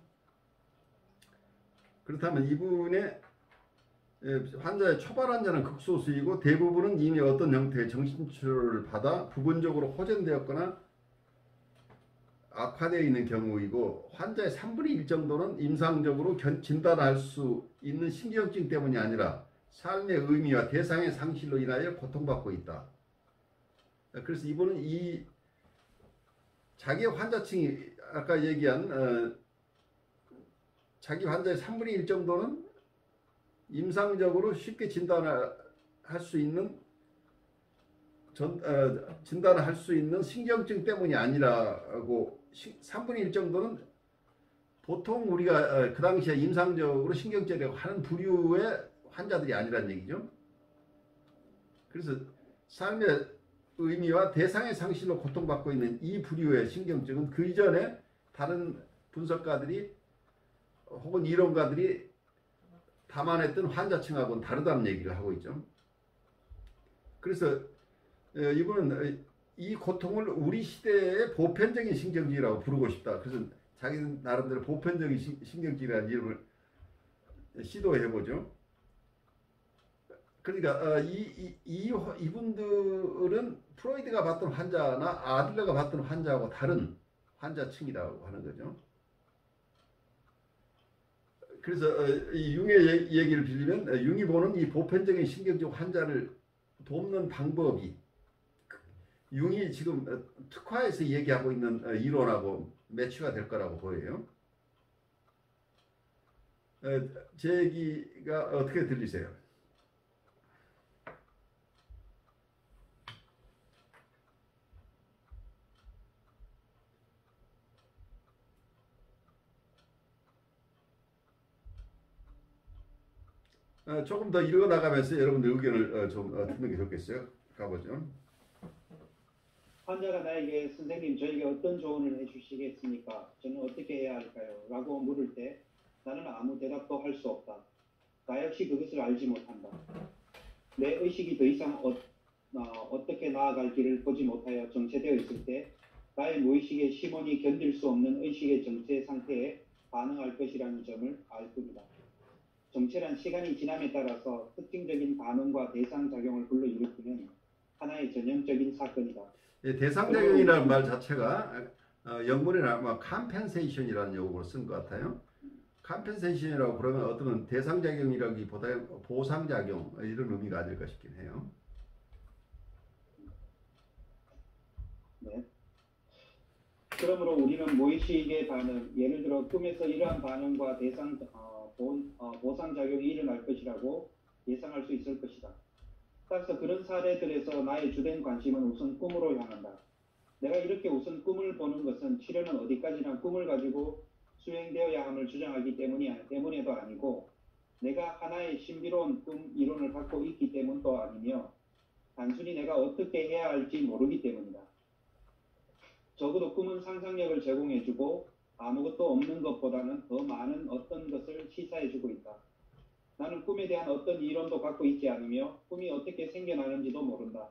그렇다면 이분의 환자의 초발 환자는 극소수이고 대부분은 이미 어떤 형태의 정신치료를 받아 부분적으로 호전되었거나 악화되어 있는 경우이고 환자의 3분의 1 정도는 임상적으로 진단할 수 있는 신경증 때문이 아니라 삶의 의미와 대상의 상실로 인하여 고통받고 있다. 그래서 이분은 이 자기 환자층이 아까 얘기한 자기 환자의 3분의 1 정도는 임상적으로 쉽게 진단할 수 있는 진단할 수 있는 신경증 때문이 아니라고 3분의 1 정도는 보통 우리가 그 당시에 임상적으로 신경제라고 하는 부류의 환자들이 아니란 얘기죠. 그래서 삶의 의미와 대상의 상실로 고통받고 있는 이 부류의 신경증은 그 이전에 다른 분석가들이 혹은 이론가들이 담아냈던 환자층하고는 다르다는 얘기를 하고 있죠. 그래서 이분은 이 고통을 우리 시대의 보편적인 신경질이라고 부르고 싶다. 그래서 자기 나름대로 보편적인 신경질이라는 이름을 시도해보죠. 그러니까 이분들은 프로이드가 봤던 환자나 아들러가 봤던 환자하고 다른 환자층이라고 하는 거죠. 그래서 이 융의 얘기를 빌리면 융이 보는 이 보편적인 신경적 환자를 돕는 방법이 융이 지금 특화해서 얘기하고 있는 이론하고 매치가 될 거라고 보여요. 제 얘기가 어떻게 들리세요? 조금 더 읽어 나가면서 여러분들 의견을 좀 듣는 게 좋겠어요. 가보죠. 환자가 나에게 선생님 저에게 어떤 조언을 해주시겠습니까? 저는 어떻게 해야 할까요? 라고 물을 때 나는 아무 대답도 할 수 없다. 나 역시 그것을 알지 못한다. 내 의식이 더 이상 어떻게 나아갈 길을 보지 못하여 정체되어 있을 때 나의 무의식의 심원이 견딜 수 없는 의식의 정체 상태에 반응할 것이라는 점을 알 뿐이다. 정체란 시간이 지남에 따라서 특징적인 반응과 대상작용을 불러일으키는 하나의 전형적인 사건이다. 대상작용이라는 말 자체가 영문에는 아마 컴펜세이션이라는 용어로 쓴 것 같아요. 컴펜세이션이라고 그러면 어떤 대상작용이라기보다 보상작용 이런 의미가 아닐까 싶긴 해요. 네. 그러므로 우리는 무의식의 반응, 예를 들어 꿈에서 이러한 반응과 보상작용이 일어날 것이라고 예상할 수 있을 것이다. 따라서 그런 사례들에서 나의 주된 관심은 우선 꿈으로 향한다. 내가 이렇게 우선 꿈을 보는 것은 치료는 어디까지나 꿈을 가지고 수행되어야 함을 주장하기 때문에도 아니고 내가 하나의 신비로운 꿈 이론을 갖고 있기 때문도 아니며 단순히 내가 어떻게 해야 할지 모르기 때문이다. 적어도 꿈은 상상력을 제공해주고 아무것도 없는 것보다는 더 많은 어떤 것을 시사해주고 있다. 나는 꿈에 대한 어떤 이론도 갖고 있지 않으며 꿈이 어떻게 생겨나는지도 모른다.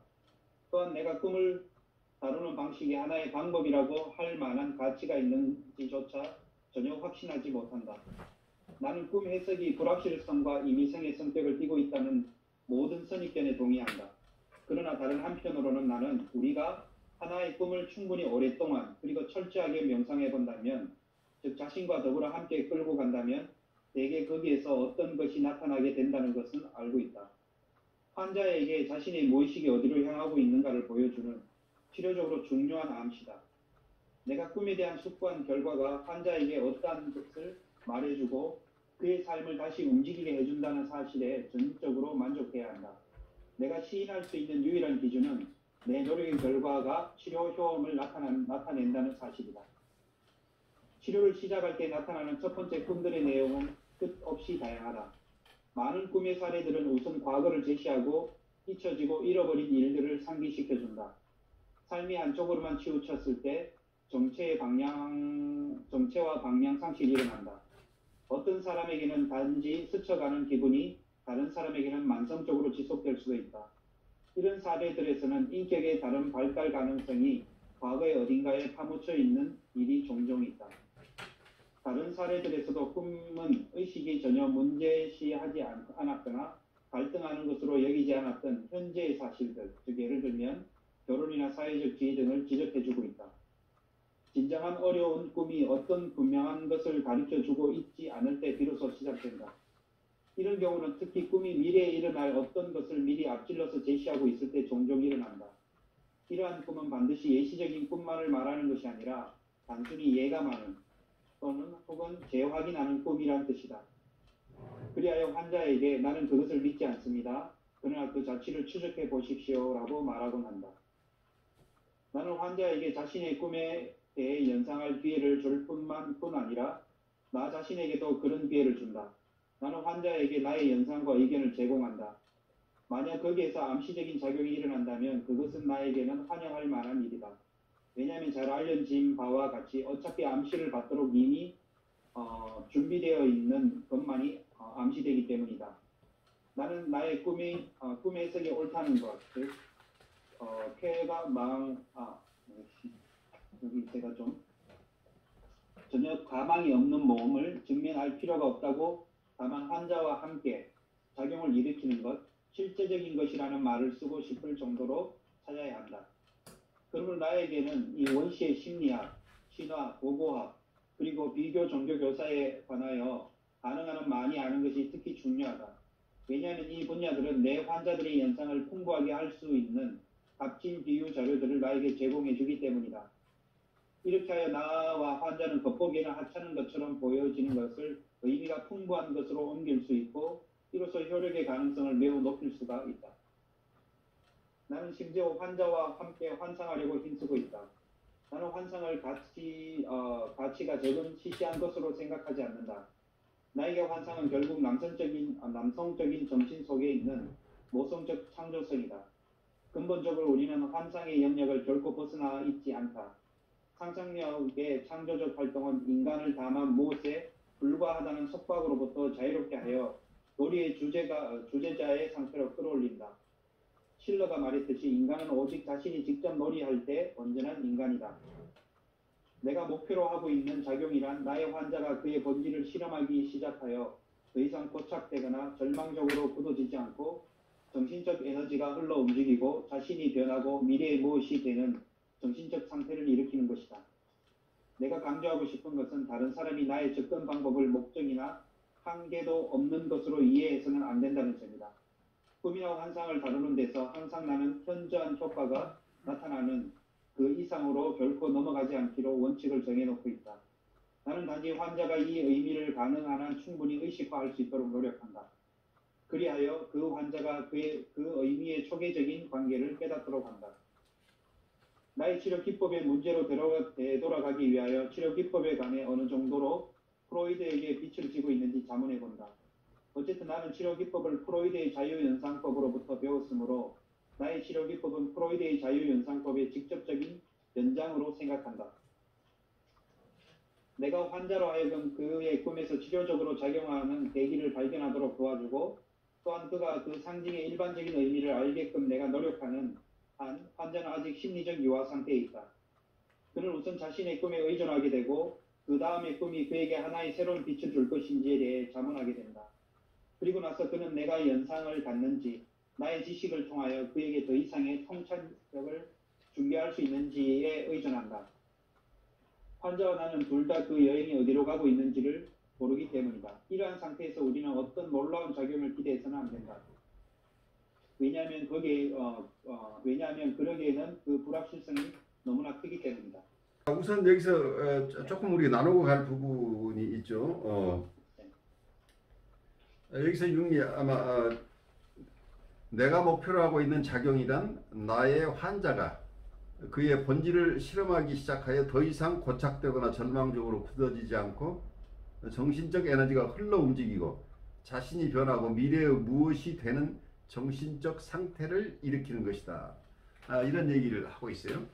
또한 내가 꿈을 다루는 방식이 하나의 방법이라고 할 만한 가치가 있는지조차 전혀 확신하지 못한다. 나는 꿈 해석이 불확실성과 임의성의 성격을 띠고 있다는 모든 선입견에 동의한다. 그러나 다른 한편으로는 나는 우리가 하나의 꿈을 충분히 오랫동안 그리고 철저하게 명상해 본다면, 즉 자신과 더불어 함께 끌고 간다면 대개 거기에서 어떤 것이 나타나게 된다는 것은 알고 있다. 환자에게 자신의 무의식이 어디로 향하고 있는가를 보여주는 치료적으로 중요한 암시다. 내가 꿈에 대한 숙고한 결과가 환자에게 어떠한 것을 말해주고 그의 삶을 다시 움직이게 해준다는 사실에 전적으로 만족해야 한다. 내가 시인할 수 있는 유일한 기준은 내 노력의 결과가 치료 효험을 나타낸다는 사실이다. 치료를 시작할 때 나타나는 첫 번째 꿈들의 내용은 끝없이 다양하다. 많은 꿈의 사례들은 우선 과거를 제시하고 잊혀지고 잃어버린 일들을 상기시켜준다. 삶이 한쪽으로만 치우쳤을 때 정체와 방향 상실이 일어난다. 어떤 사람에게는 단지 스쳐가는 기분이 다른 사람에게는 만성적으로 지속될 수도 있다. 이런 사례들에서는 인격의 다른 발달 가능성이 과거의 어딘가에 파묻혀 있는 일이 종종 있다. 다른 사례들에서도 꿈은 의식이 전혀 문제시하지 않았거나 갈등하는 것으로 여기지 않았던 현재의 사실들, 즉 예를 들면 결혼이나 사회적 지위 등을 지적해주고 있다. 진정한 어려운 꿈이 어떤 분명한 것을 가르쳐주고 있지 않을 때 비로소 시작된다. 이런 경우는 특히 꿈이 미래에 일어날 어떤 것을 미리 앞질러서 제시하고 있을 때 종종 일어난다. 이러한 꿈은 반드시 예시적인 꿈만을 말하는 것이 아니라 단순히 예감하는 또는 혹은 재확인하는 꿈이란 뜻이다. 그리하여 환자에게 나는 그것을 믿지 않습니다. 그러나 그 자취를 추적해 보십시오라고 말하곤 한다. 나는 환자에게 자신의 꿈에 대해 연상할 기회를 줄 뿐만 아니라 나 자신에게도 그런 기회를 준다. 나는 환자에게 나의 연상과 의견을 제공한다. 만약 거기에서 암시적인 작용이 일어난다면 그것은 나에게는 환영할 만한 일이다. 왜냐하면 잘 알려진 바와 같이 어차피 암시를 받도록 이미 준비되어 있는 것만이 암시되기 때문이다. 나는 나의 꿈의 해석이 옳다는 것, 즉 여기 제가 좀 전혀 가망이 없는 모험을 직면할 필요가 없다고, 다만 환자와 함께 작용을 일으키는 것, 실제적인 것이라는 말을 쓰고 싶을 정도로 찾아야 한다. 그러므로 나에게는 이 원시의 심리학, 신화, 고고학, 그리고 비교 종교 교사에 관하여 가능한 한 많이 아는 것이 특히 중요하다. 왜냐하면 이 분야들은 내 환자들의 연상을 풍부하게 할 수 있는 값진 비유 자료들을 나에게 제공해 주기 때문이다. 이렇게 하여 나와 환자는 겉보기에는 하찮은 것처럼 보여지는 것을 의미가 풍부한 것으로 옮길 수 있고 이로써 효력의 가능성을 매우 높일 수가 있다. 나는 심지어 환자와 함께 환상하려고 힘쓰고 있다. 나는 환상을 가치가 적은 시시한 것으로 생각하지 않는다. 나에게 환상은 결국 남성적인 정신 속에 있는 모성적 창조성이다. 근본적으로 우리는 환상의 영역을 결코 벗어나 있지 않다. 상상력의 창조적 활동은 인간을 다만 무엇에 불과하다는 속박으로부터 자유롭게 하여 놀이의 주제자의 상태로 끌어올린다. 실러가 말했듯이 인간은 오직 자신이 직접 놀이할 때 온전한 인간이다. 내가 목표로 하고 있는 작용이란 나의 환자가 그의 본질을 실험하기 시작하여 더 이상 고착되거나 절망적으로 굳어지지 않고 정신적 에너지가 흘러 움직이고 자신이 변하고 미래의 무엇이 되는 정신적 상태를 일으키는 것이다. 내가 강조하고 싶은 것은 다른 사람이 나의 접근 방법을 목적이나 한계도 없는 것으로 이해해서는 안 된다는 점이다. 꿈이나 환상을 다루는 데서 항상 나는 현저한 효과가 나타나는 그 이상으로 결코 넘어가지 않기로 원칙을 정해놓고 있다. 나는 단지 환자가 이 의미를 가능한 한 충분히 의식화할 수 있도록 노력한다. 그리하여 그 환자가 그 의미의 초계적인 관계를 깨닫도록 한다. 나의 치료 기법의 문제로 되돌아가기 위하여 치료 기법에 관해 어느 정도로 프로이드에게 빛을 지고 있는지 자문해 본다. 어쨌든 나는 치료 기법을 프로이드의 자유연상법으로부터 배웠으므로 나의 치료 기법은 프로이드의 자유연상법의 직접적인 연장으로 생각한다. 내가 환자로 하여금 그의 꿈에서 치료적으로 작용하는 계기를 발견하도록 도와주고 또한 그가 그 상징의 일반적인 의미를 알게끔 내가 노력하는 한 환자는 아직 심리적 유아 상태에 있다. 그는 우선 자신의 꿈에 의존하게 되고 그 다음에 꿈이 그에게 하나의 새로운 빛을 줄 것인지에 대해 자문하게 된다. 그리고 나서 그는 내가 연상을 갖는지 나의 지식을 통하여 그에게 더 이상의 통찰력을 준비할 수 있는지에 의존한다. 환자와 나는 둘 다 그 여행이 어디로 가고 있는지를 모르기 때문이다. 이러한 상태에서 우리는 어떤 놀라운 작용을 기대해서는 안 된다. 왜냐하면 그러기에는 그 불확실성이 너무나 크기 때문이다. 우선 여기서 조금 우리가 나누고 갈 부분이 있죠. 여기서 융이 아마 내가 목표로 하고 있는 작용이란 나의 환자가 그의 본질을 실험하기 시작하여 더 이상 고착되거나 절망적으로 굳어지지 않고 정신적 에너지가 흘러 움직이고 자신이 변하고 미래의 무엇이 되는 정신적 상태를 일으키는 것이다. 이런 얘기를 하고 있어요.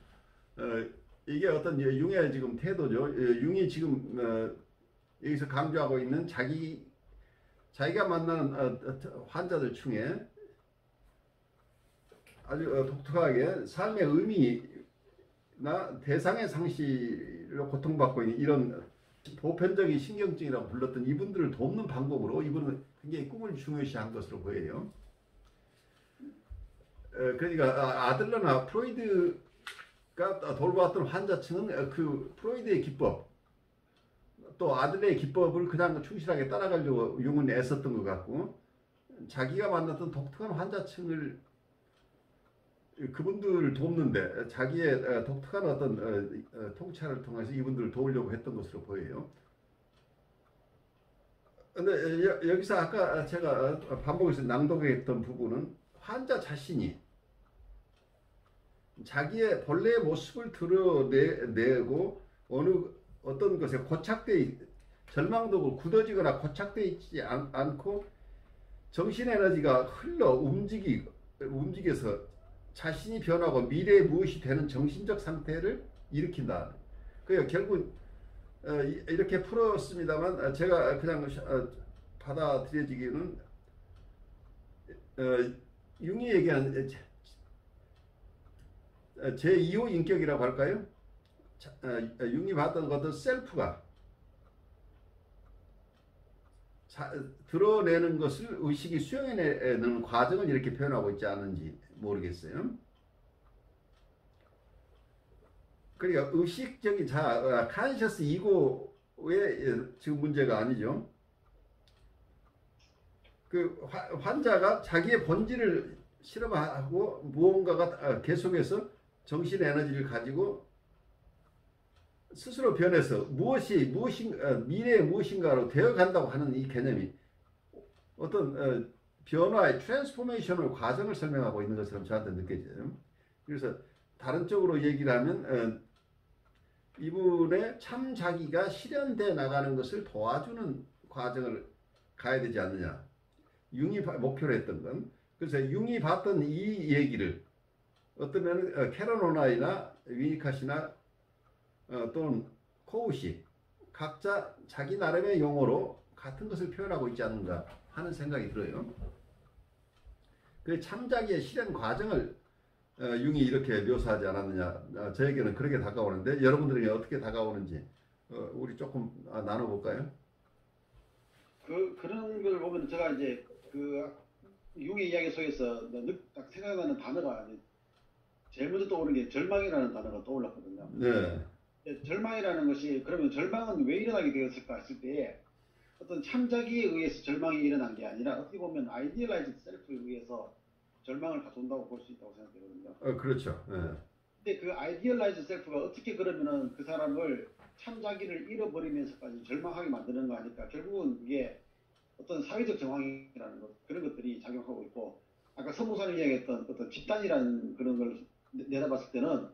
이게 어떤 융의 지금 태도죠. 융이 지금 여기서 강조하고 있는 자기가 만나는 환자들 중에 아주 독특하게 삶의 의미나 대상의 상실로 고통받고 있는 이런 보편적인 신경증이라고 불렀던 이분들을 돕는 방법으로 이분은 굉장히 꿈을 중요시한 것으로 보여요. 그러니까 아들러나 프로이드가 돌보았던 환자층은 그 프로이드의 기법 또 아들레의 기법을 그냥 충실하게 따라가려고 융은 애썼던 것 같고 자기가 만났던 독특한 환자층을 그분들을 돕는데 자기의 독특한 어떤 통찰을 통해서 이분들을 도우려고 했던 것으로 보여요. 근데 여기서 아까 제가 반복해서 낭독했던 부분은 환자 자신이 자기의 본래의 모습을 드러내고 어떤 것에 절망되고 굳어지거나 고착되어 있지 않고 정신 에너지가 흘러 움직여서 자신이 변하고 미래에 무엇이 되는 정신적 상태를 일으킨다. 그러니까 결국 이렇게 풀었습니다만 제가 그냥 받아들여지기는 융이 얘기한 제2호 인격이라고 할까요? 융이 봤던 어떤 셀프가 드러내는 것을 의식이 수용해내는 과정을 이렇게 표현하고 있지 않은지 모르겠어요. 그러니까 의식적인 conscious ego의 지금 문제가 아니죠. 그 환자가 자기의 본질을 실험하고 무언가가 계속해서 정신 에너지를 가지고 스스로 변해서 미래의 무엇인가로 되어간다고 하는 이 개념이 어떤 변화의 트랜스포메이션을 과정을 설명하고 있는 것처럼 저한테 느껴져요. 그래서 다른 쪽으로 얘기를 하면 이분의 참 자기가 실현돼 나가는 것을 도와주는 과정을 가야 되지 않느냐. 융이 목표로 했던 건. 그래서 융이 봤던 이 얘기를 어쩌면 캐런 오나이나 위니카시나 또는 코우시 각자 자기 나름의 용어로 같은 것을 표현하고 있지 않는가 하는 생각이 들어요. 그 참자기의 실현 과정을 융이 이렇게 묘사하지 않았느냐. 저에게는 그렇게 다가오는데 여러분들에게 어떻게 다가오는지 우리 조금 나눠볼까요? 그런 걸 보면 제가 이제 융의 이야기 속에서 딱 생각나는 단어가 제일 먼저 떠오르는 게 절망이라는 단어가 떠올랐거든요. 네. 절망이라는 것이 그러면 절망은 왜 일어나게 되었을까 했을 때 어떤 참자기에 의해서 절망이 일어난 게 아니라 어떻게 보면 아이디얼라이즈 셀프에 의해서 절망을 가져온다고 볼 수 있다고 생각되거든요. 그렇죠. 네. 근데 그 아이디얼라이즈 셀프가 어떻게 그러면은 그 사람을 참자기를 잃어버리면서까지 절망하게 만드는 거 아닐까. 결국은 이게 어떤 사회적 정황이라는 것, 그런 것들이 작용하고 있고, 아까 서무사님 이야기했던 어떤 집단이라는 그런 걸 내다봤을 때는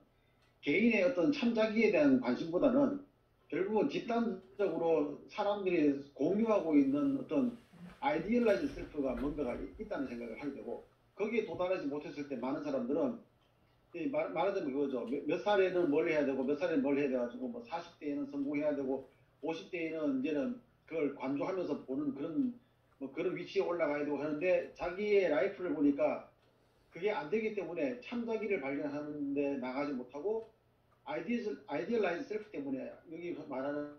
개인의 어떤 참자기에 대한 관심보다는 결국은 집단적으로 사람들이 공유하고 있는 어떤 아이디얼라이즈 셀프가 뭔가가 있다는 생각을 하게 되고, 거기에 도달하지 못했을 때 많은 사람들은 말하자면 그거죠. 몇 살에는 뭘 해야 되고 몇 살에는 뭘 해야 돼가지고 뭐 40대에는 성공해야 되고 50대에는 이제는 그걸 관조하면서 보는 그런 뭐 그런 위치에 올라가야 되고 하는데, 자기의 라이프를 보니까 그게 안 되기 때문에 참자기를 발견하는데 나가지 못하고 아이디얼라이즈 셀프 때문에 여기 말하는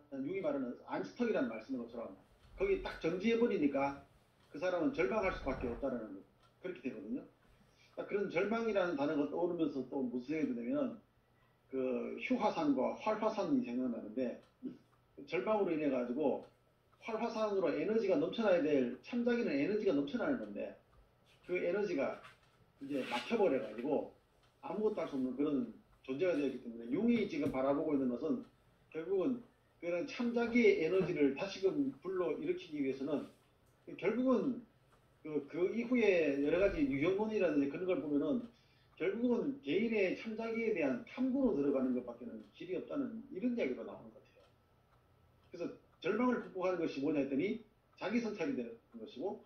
안스턱이라는 말씀인 것처럼 거기 딱 정지해버리니까 그 사람은 절망할 수밖에 없다는 거, 그렇게 되거든요. 딱 그런 절망이라는 단어가 떠오르면서 또 무슨 생각이 드냐면 그 휴화산과 활화산이 생각나는데, 절망으로 인해 가지고 활화산으로 에너지가 넘쳐나야 될, 참자기는 에너지가 넘쳐나는 건데 그 에너지가 이제 막혀버려 가지고 아무것도 할 수 없는 그런 존재가 되었기 때문에, 융이 지금 바라보고 있는 것은 결국은 그런 참자기의 에너지를 다시금 불러 일으키기 위해서는 결국은 그 이후에 여러 가지 유형론이라든지 그런 걸 보면은 결국은 개인의 참자기에 대한 탐구로 들어가는 것밖에는 길이 없다는 이런 이야기가 나오는 것 같아요. 그래서 절망을 극복하는 것이 뭐냐 했더니 자기 성찰이 되는 것이고,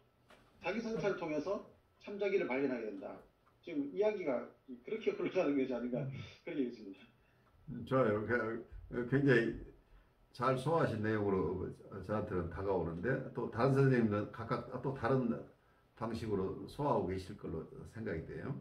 자기 성찰을 통해서 참자기를 발견하게 된다. 지금 이야기가 그렇게 흘러가는 것이 아닌가 그런 얘기입니다. 좋아요. 굉장히 잘 소화하신 내용으로 저한테는 다가오는데, 또 다른 선생님들은 각각 또 다른 방식으로 소화하고 계실 걸로 생각이 돼요.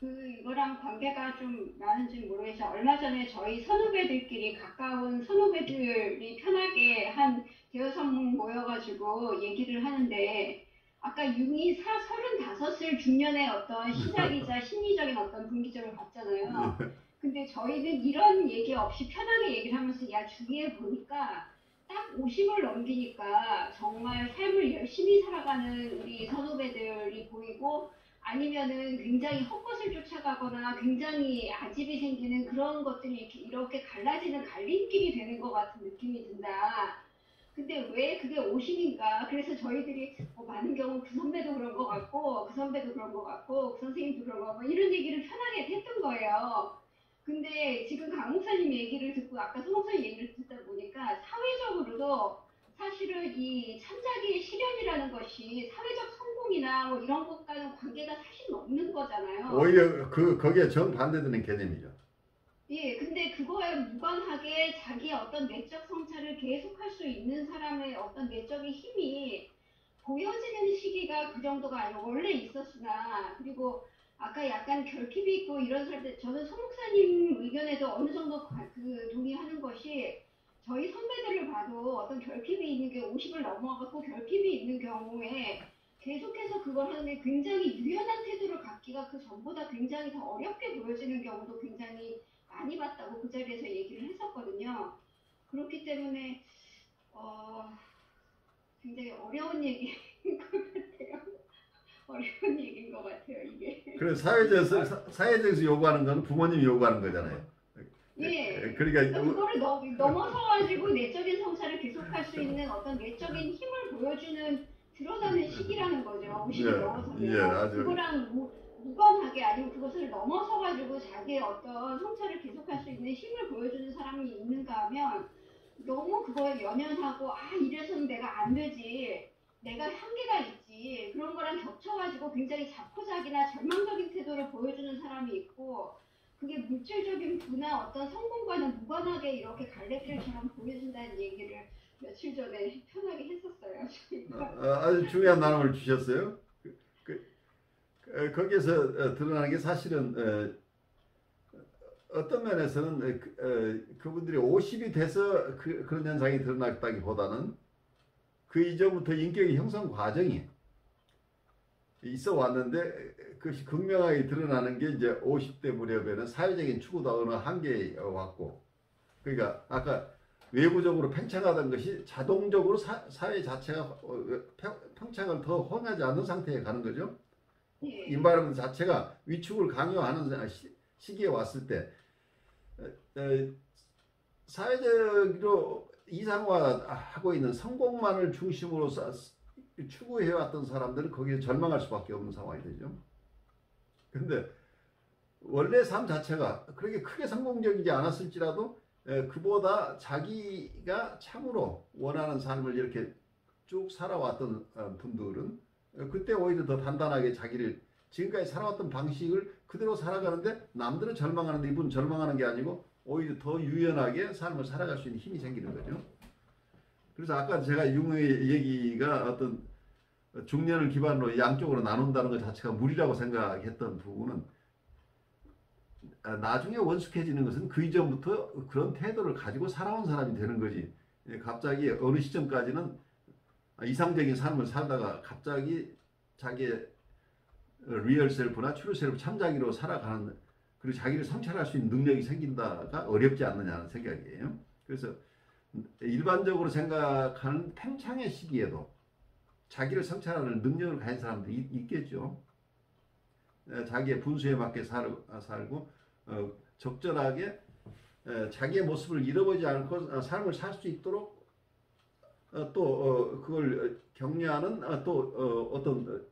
이거랑 관계가 좀 많은지 모르겠어요. 얼마 전에 저희 선후배들끼리 가까운 선후배들이 편하게 한 대여섯 명 모여가지고 얘기를 하는데, 아까 융이 35을 중년의 어떤 시작이자 심리적인 어떤 분기점을 봤잖아요. 근데 저희는 이런 얘기 없이 편하게 얘기를 하면서 야 주위에 보니까 딱 50을 넘기니까 정말 삶을 열심히 살아가는 우리 선후배들이 보이고, 아니면은 굉장히 헛것을 쫓아가거나 굉장히 아집이 생기는 그런 것들이 이렇게 갈라지는 갈림길이 되는 것 같은 느낌이 든다. 근데 왜 그게 50인가? 그래서 저희들이 많은 경우 그 선배도 그런 것 같고 그 선배도 그런 것 같고 그 선생님도 그런 거 같고 이런 얘기를 편하게 했던 거예요. 근데 지금 강 목사님 얘기를 듣고 아까 송 목사님 얘기를 듣다 보니까 사회적으로도 사실은 이 참자기의 실현이라는 것이 사회적 성공이나 뭐 이런 것과는 관계가 사실은 없는 거잖아요. 오히려 거기에 정반대되는 개념이죠. 예, 근데 그거에 무관하게 자기의 어떤 내적 성찰을 계속할 수 있는 사람의 어떤 내적인 힘이 보여지는 시기가 그 정도가 아니고 원래 있었으나, 그리고 아까 약간 결핍이 있고 이런 사람들, 저는 송 목사님 의견에도 어느 정도 동의하는 것이, 저희 선배들을 봐도 어떤 결핍이 있는 게 50을 넘어가고 결핍이 있는 경우에 계속해서 그걸 하는데 굉장히 유연한 태도를 갖기가 그 전보다 굉장히 더 어렵게 보여지는 경우도 굉장히 많이 봤다고 그 자리에서 얘기를 했었거든요. 그렇기 때문에 굉장히 어려운 얘기인 것 같아요. 어려운 얘기인 것 같아요, 이게. 그래 사회적에서 요구하는 건 부모님이 요구하는 거잖아요. 예. 그러니까 그거를 넘어서가지고 내적인 성찰을 계속할 수 있는 어떤 내적인 힘을 보여주는 드러나는 시기라는 거죠. 50을 넘어서면. 예, 아주. 그거랑 무관하게 아니면 그것을 넘어서가지고 자기의 어떤 성찰을 계속할 수 있는 힘을 보여주는 사람이 있는가 하면 너무 그거에 연연하고 이래서는 내가 안 되지, 내가 한계가 있지, 그런 거랑 겹쳐가지고 굉장히 자포자기나 절망적인 태도를 보여주는 사람이 있고, 그게 물질적인 부나 어떤 성공과는 무관하게 이렇게 갈래길처럼 보여준다는 얘기를 며칠 전에 편하게 했었어요. 아주 중요한 나눔을 주셨어요. 거기에서 드러나는 게 사실은 어떤 면에서는 그분들이 50이 돼서 그런 현상이 드러났다기보다는 그 이전부터 인격의 형성 과정이 있어 왔는데, 그것이 극명하게 드러나는 게 이제 50대 무렵에는 사회적인 추구도 어느 한계에 왔고, 그러니까 아까 외부적으로 팽창하던 것이 자동적으로 사회 자체가 팽창을 더 허용하지 않는 상태에 가는 거죠. 인바이러먼트 자체가 위축을 강요하는 시기에 왔을 때 사회적으로 이상화하고 있는 성공만을 중심으로 추구해왔던 사람들은 거기에 절망할 수밖에 없는 상황이 되죠. 근데 원래 삶 자체가 그렇게 크게 성공적이지 않았을지라도 그보다 자기가 참으로 원하는 삶을 이렇게 쭉 살아왔던 분들은 그때 오히려 더 단단하게 자기를 지금까지 살아왔던 방식을 그대로 살아가는데 남들은 절망하는데 이분은 절망하는 게 아니고 오히려 더 유연하게 삶을 살아갈 수 있는 힘이 생기는 거죠. 그래서 아까 제가 융의 얘기가 어떤 중년을 기반으로 양쪽으로 나눈다는 것 자체가 무리라고 생각했던 부분은 나중에 원숙해지는 것은 그 이전부터 그런 태도를 가지고 살아온 사람이 되는 거지. 갑자기 어느 시점까지는 이상적인 삶을 살다가 갑자기 자기의 리얼 셀프나 트루 셀프 참자기로 살아가는 그리고 자기를 성찰할 수 있는 능력이 생긴다가 어렵지 않느냐는 생각이에요. 그래서 일반적으로 생각하는 팽창의 시기에도 자기를 성찰하는 능력을 가진 사람들이 있겠죠. 자기의 분수에 맞게 살고 적절하게 자기의 모습을 잃어버리지 않고 삶을 살 수 있도록 또 그걸 격려하는 또 어떤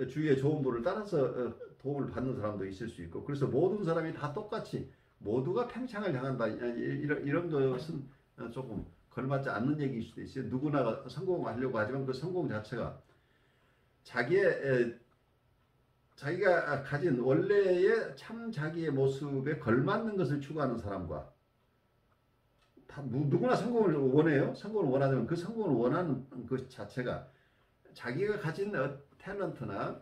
주위의 좋은 분을 따라서 도움을 받는 사람도 있을 수 있고 그래서 모든 사람이 다 똑같이 모두가 팽창을 향한다 이런 것은 조금 걸맞지 않는 얘기일 수도 있어요. 누구나 성공하려고 하지만 그 성공 자체가 자기가 가진 원래의 참 자기의 모습에 걸맞는 것을 추구하는 사람과 누구나 성공을 원해요. 성공을 원하지만 그 성공을 원하는 것 자체가 자기가 가진 탤런트나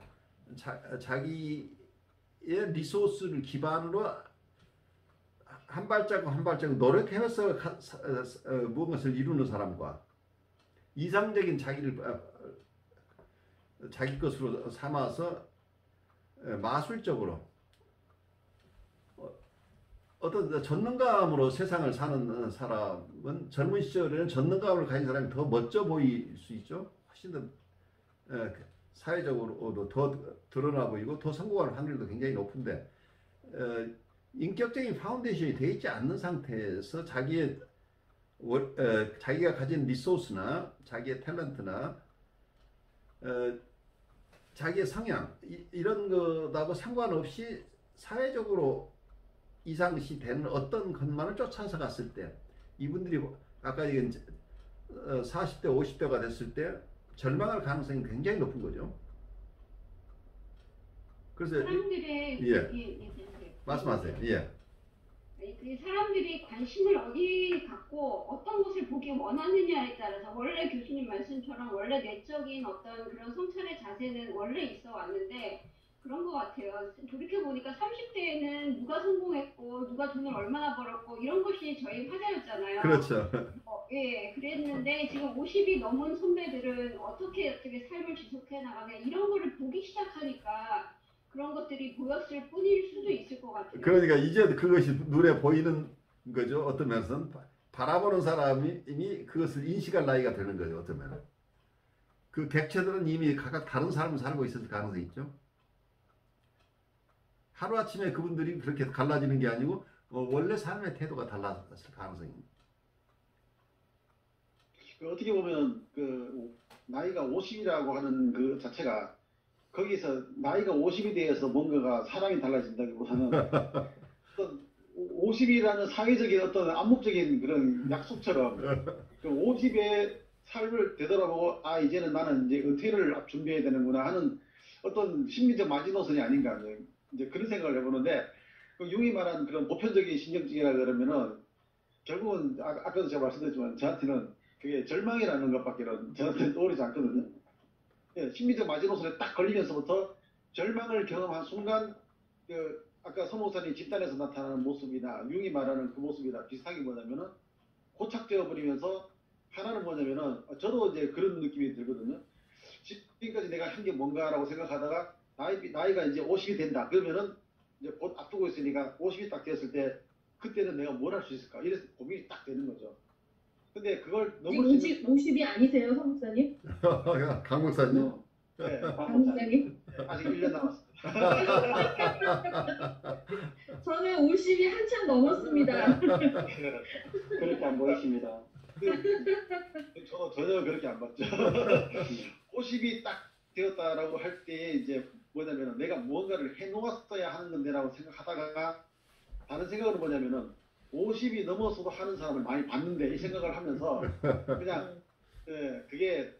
자기의 리소스를 기반으로 한 발자국 한 발자국 노력해서 무엇을 이루는 사람과 이상적인 자기 것으로 삼아서 마술적으로 어떤 전능감으로 세상을 사는 사람은 젊은 시절에는 전능감을 가진 사람이 더 멋져 보일 수 있죠. 훨씬 더 사회적으로도 더 드러나 보이고 더 성공할 확률도 굉장히 높은데 인격적인 파운데이션이 되어 있지 않는 상태에서 자기가 가진 리소스나 자기의 탤런트나 자기의 성향 이런 것하고 상관없이 사회적으로 이상시 되는 어떤 것만을 쫓아서 갔을 때 이분들이 아까 얘기한 40대 50대가 됐을 때 절망할 가능성이 굉장히 높은 거죠. 그래서 사람들의 말씀하세요. 예. 그 사람들이 관심을 어디 갖고 어떤 것을 보기 원하느냐에 따라서 원래 교수님 말씀처럼 원래 내적인 어떤 그런 성찰의 자세는 원래 있어 왔는데 그런 것 같아요. 돌이켜보니까 30대에는 누가 성공했고 누가 돈을 얼마나 벌었고 이런 것이 저희 화제였잖아요. 그렇죠. 예, 그랬는데 지금 50이 넘은 선배들은 어떻게 삶을 지속해 나가냐 이런 거를 보기 시작하니까 그런 것들이 보였을 뿐일 수도 있을 것 같아요. 그러니까 이제 그것이 눈에 보이는 거죠. 어떤 면에서는 바라보는 사람이 그것을 인식할 나이가 되는 거죠. 어떤 면은 그 객체들은 이미 각각 다른 삶을 살고 있을 가능성이 있죠. 하루아침에 그분들이 그렇게 갈라지는 게 아니고 원래 삶의 태도가 달라졌을 가능성이 있습니다. 어떻게 보면 그 나이가 50이라고 하는 그 자체가 거기서 나이가 50에 대해서 뭔가가 사람이 달라진다기보다는 어떤 50이라는 사회적인 어떤 암묵적인 그런 약속처럼 그 50의 삶을 되돌아보고 이제는 나는 이제 은퇴를 준비해야 되는구나 하는 어떤 심리적 마지노선이 아닌가 이제 그런 생각을 해보는데 그 융이 말한 그런 보편적인 신경증이라 그러면은 결국은 아까도 제가 말씀드렸지만 저한테는 그게 절망이라는 것밖에는 저한테는 떠오르지 않거든요. 예, 심리적 마지노선에 딱 걸리면서부터 절망을 경험한 순간 아까 서 목사님 집단에서 나타나는 모습이나 융이 말하는 그 모습이나 비슷한 게 뭐냐면은 고착되어 버리면서 하나는 뭐냐면은 저도 이제 그런 느낌이 들거든요. 지금까지 내가 한 게 뭔가라고 생각하다가 나이가 이제 50이 된다 그러면은 이제 곧 앞두고 있으니까 50이 딱 되었을 때 그때는 내가 뭘 할 수 있을까 이래서 고민이 딱 되는 거죠. 근데 그걸 너무 50이 아니세요, 서 목사님? 강 목사님? 네, 강 목사님? 아직 1년 남았습니다. 저는 50이 한참 넘었습니다. 그렇게 안 보이십니다. 저도 전혀 그렇게 안 봤죠. 50이 딱 되었다라고 할 때 이제 뭐냐면은 내가 무언가를 해놓았어야 하는 건데라고 생각하다가 다른 생각으로 뭐냐면은 50이 넘어서도 하는 사람을 많이 봤는데 이 생각을 하면서 그냥 그게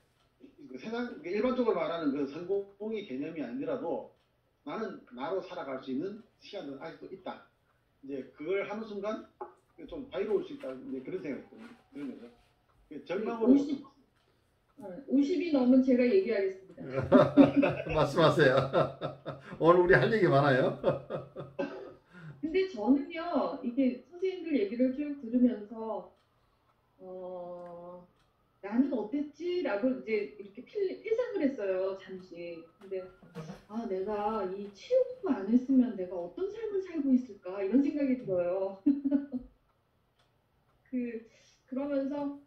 그 세상 일반적으로 말하는 그 성공의 개념이 아니라도 나는 나로 살아갈 수 있는 시간은 아직도 있다. 이제 그걸 하는 순간 좀 자유로울 수 있다. 이제 그런 생각이 드는 거죠. 절망으로 50이 넘은 제가 얘기하겠습니다. 말씀하세요. 오늘 우리 할 얘기 많아요. 근데 저는요, 이게 선생님들 얘기를 쭉 들으면서, 나는 어땠지? 라고 이제 이렇게 회상을 했어요, 잠시. 근데, 내가 이 치유 공부 안 했으면 내가 어떤 삶을 살고 있을까? 이런 생각이 들어요. 그러면서,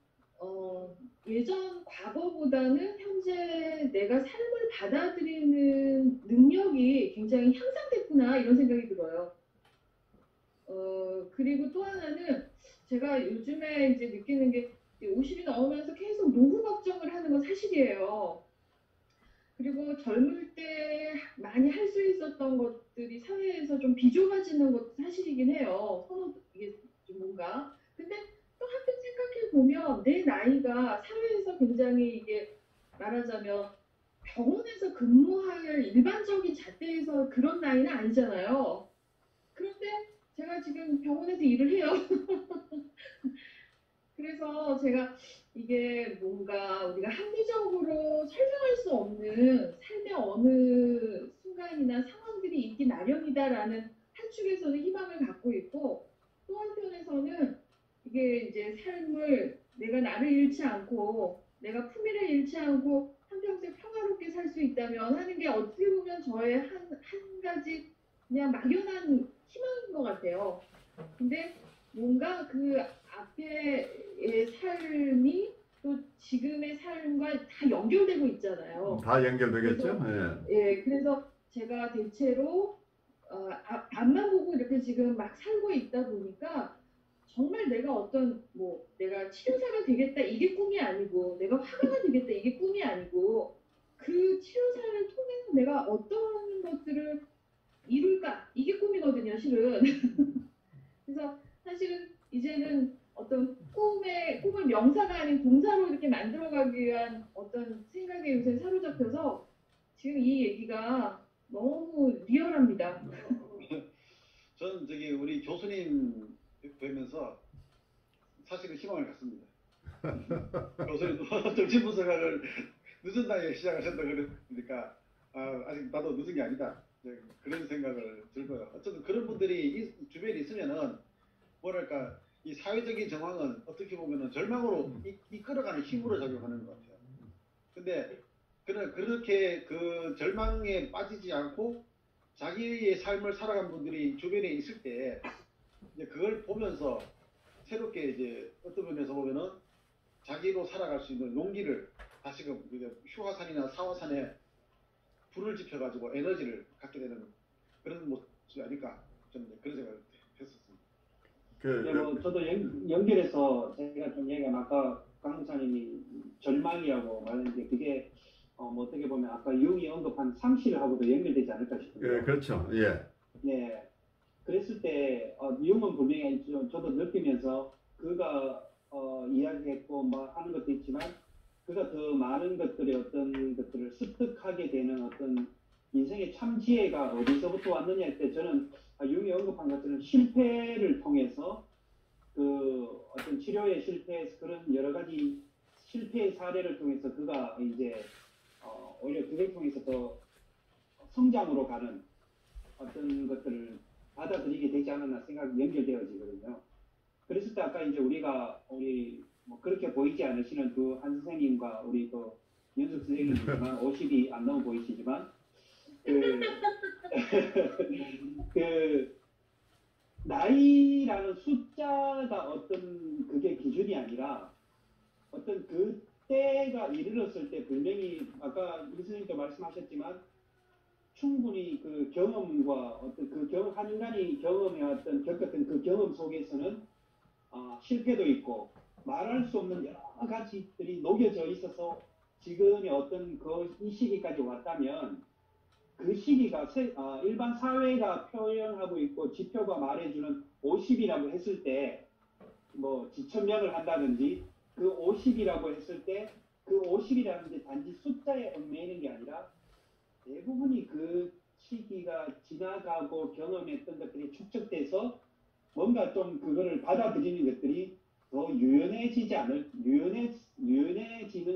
예전 과거보다는 현재 내가 삶을 받아들이는 능력이 굉장히 향상됐구나, 이런 생각이 들어요. 그리고 또 하나는 제가 요즘에 이제 느끼는 게 50이 넘으면서 계속 노후 걱정을 하는 건 사실이에요. 그리고 젊을 때 많이 할 수 있었던 것들이 사회에서 좀 비좁아지는 것도 사실이긴 해요. 이게 좀 뭔가. 근데 또 한편 생각해 보면 내 나이가 사회에서 굉장히 이게 말하자면 병원에서 근무할 일반적인 잣대에서 그런 나이는 아니잖아요. 그런데 제가 지금 병원에서 일을 해요. 그래서 제가 이게 뭔가 우리가 합리적으로 설명할 수 없는 삶의 어느 순간이나 상황들이 있기 나름이다라는 한 축에서는 희망을 갖고 있고 또 한편에서는 이게 이제 삶을 내가 나를 잃지 않고 내가 품위를 잃지 않고 한평생 평화롭게 살 수 있다면 하는 게 어떻게 보면 저의 한 가지 그냥 막연한 희망인 것 같아요. 근데 뭔가 그 앞에의 삶이 또 지금의 삶과 다 연결되고 있잖아요. 다 연결되겠죠? 그래서 제가 대체로 앞만 보고 이렇게 지금 막 살고 있다 보니까 정말 내가 내가 치료사가 되겠다 이게 꿈이 아니고 내가 화가가 되겠다 이게 꿈이 아니고 그 치료사를 통해서 내가 어떤 것들을 이룰까 이게 꿈이거든요, 실은. 그래서 사실은 이제는 어떤 꿈을 명사가 아닌 동사로 이렇게 만들어가기 위한 어떤 생각에 요새 사로잡혀서 지금 이 얘기가 너무 리얼합니다. 저는 우리 교수님 뵈면서 사실은 희망을 갖습니다. 교수님도 정신분석학을 늦은 나이에 시작하셨다 그러니까 아직 나도 늦은 게 아니다. 그런 생각을 들고요. 어쨌든 그런 분들이 주변에 있으면은 뭐랄까 이 사회적인 정황은 어떻게 보면은 절망으로 이끌어가는 힘으로 작용하는 것 같아요. 근데 그렇게 그 절망에 빠지지 않고 자기의 삶을 살아간 분들이 주변에 있을 때 이제 그걸 보면서 새롭게 이제 어떤 면에서 보면은 자기로 살아갈 수 있는 용기를 다시금 휴화산이나 사화산에 불을 지펴가지고 에너지를 갖게 되는 그런 모습이 아닐까 저는 그런 생각을 했었습니다. 저도 연결해서 제가 좀 얘기한 아까 강사님이 절망이라고 말했는데 그게 어떻게 보면 아까 융이 언급한 상실하고도 연결되지 않을까 싶은데요. 그렇죠. 예. 그랬을 때 융은 분명히 저도 느끼면서 그가 이야기했고 뭐 하는 것도 있지만 그가 더 많은 것들의 어떤 것들을 습득하게 되는 어떤 인생의 참지혜가 어디서부터 왔느냐 할 때 저는 융이 언급한 것처럼 실패를 통해서 그 어떤 치료의 실패에서 그런 여러 가지 실패의 사례를 통해서 그가 이제 오히려 그걸 통해서 더 성장으로 가는 어떤 것들을 받아들이게 되지 않았나 생각이 연결되어지거든요. 그랬을 때 아까 이제 우리 뭐 그렇게 보이지 않으시는 그 한 선생님과 우리 또 연숙 선생님이지만 50이 안 넘어 보이시지만 그 나이라는 숫자가 어떤 그게 기준이 아니라 어떤 그때가 이르렀을 때 분명히 아까 우리 선생님도 말씀하셨지만 충분히 그 경험과 어떤 한 인간이 겪었던 그 경험 속에서는 실패도 있고 말할 수 없는 여러 가지들이 녹여져 있어서 지금의 어떤 이 시기까지 왔다면 그 시기가 일반 사회가 표현하고 있고 지표가 말해주는 50이라고 했을 때 뭐 지천명을 한다든지 그 50이라고 했을 때 그 50이라는 게 단지 숫자에 얽매이는 게 아니라 대부분이 그 시기가 지나가고 경험했던 것들이 축적돼서 뭔가 좀 그거를 받아들이는 것들이 더 유연해지는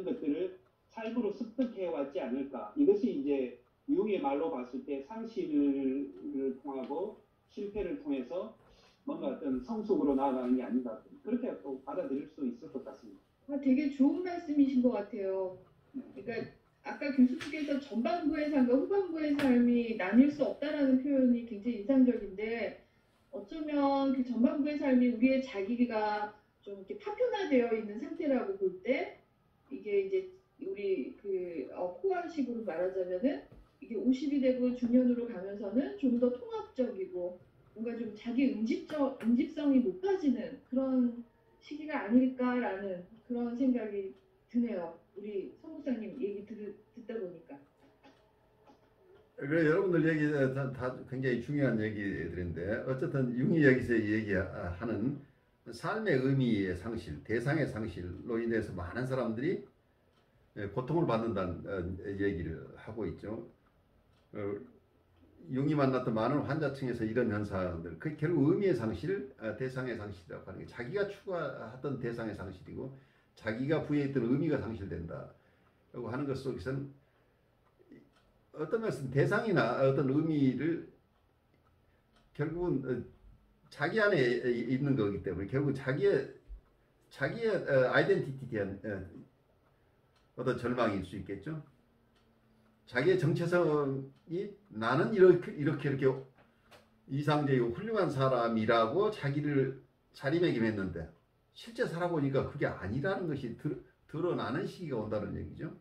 것들을 삶으로 습득해 왔지 않을까. 이것이 이제 융의 말로 봤을 때 상실을 통하고 실패를 통해서 뭔가 어떤 성숙으로 나아가는 게 아닌가. 그렇게 또 받아들일 수 있을 것 같습니다. 되게 좋은 말씀이신 것 같아요. 그러니까 아까 교수님께서 전반부의 삶과 후반부의 삶이 나뉠 수 없다라는 표현이 굉장히 인상적인데 어쩌면 그 전반부의 삶이 우리의 자기가 좀 이렇게 파편화되어 있는 상태라고 볼 때 이게 이제 우리 코어식으로 말하자면은 이게 50이 되고 중년으로 가면서는 좀 더 통합적이고 뭔가 좀 자기 응집성이 높아지는 그런 시기가 아닐까라는 그런 생각이 드네요. 우리 성 목사님 얘기 듣다 보니까. 그래 여러분들 얘기 다 굉장히 중요한 얘기들인데 어쨌든 융이 여기서 얘기하는 삶의 의미의 상실, 대상의 상실로 인해서 많은 사람들이 고통을 받는다는 얘기를 하고 있죠. 융이 만났던 많은 환자층에서 이런 현상들, 그 결국 의미의 상실, 대상의 상실이라고 하는 게 자기가 추구하던 대상의 상실이고 자기가 부여했던 의미가 상실된다라고 하는 것 속에서는 어떤 면에서는 대상이나 어떤 의미를 결국은 자기 안에 있는 거기 때문에 결국 자기의 아이덴티티에 대한 어떤 절망일 수 있겠죠. 자기의 정체성이 나는 이렇게 이상적이고 훌륭한 사람이라고 자기를 자리매김했는데 실제 살아보니까 그게 아니라는 것이 드러나는 시기가 온다는 얘기죠.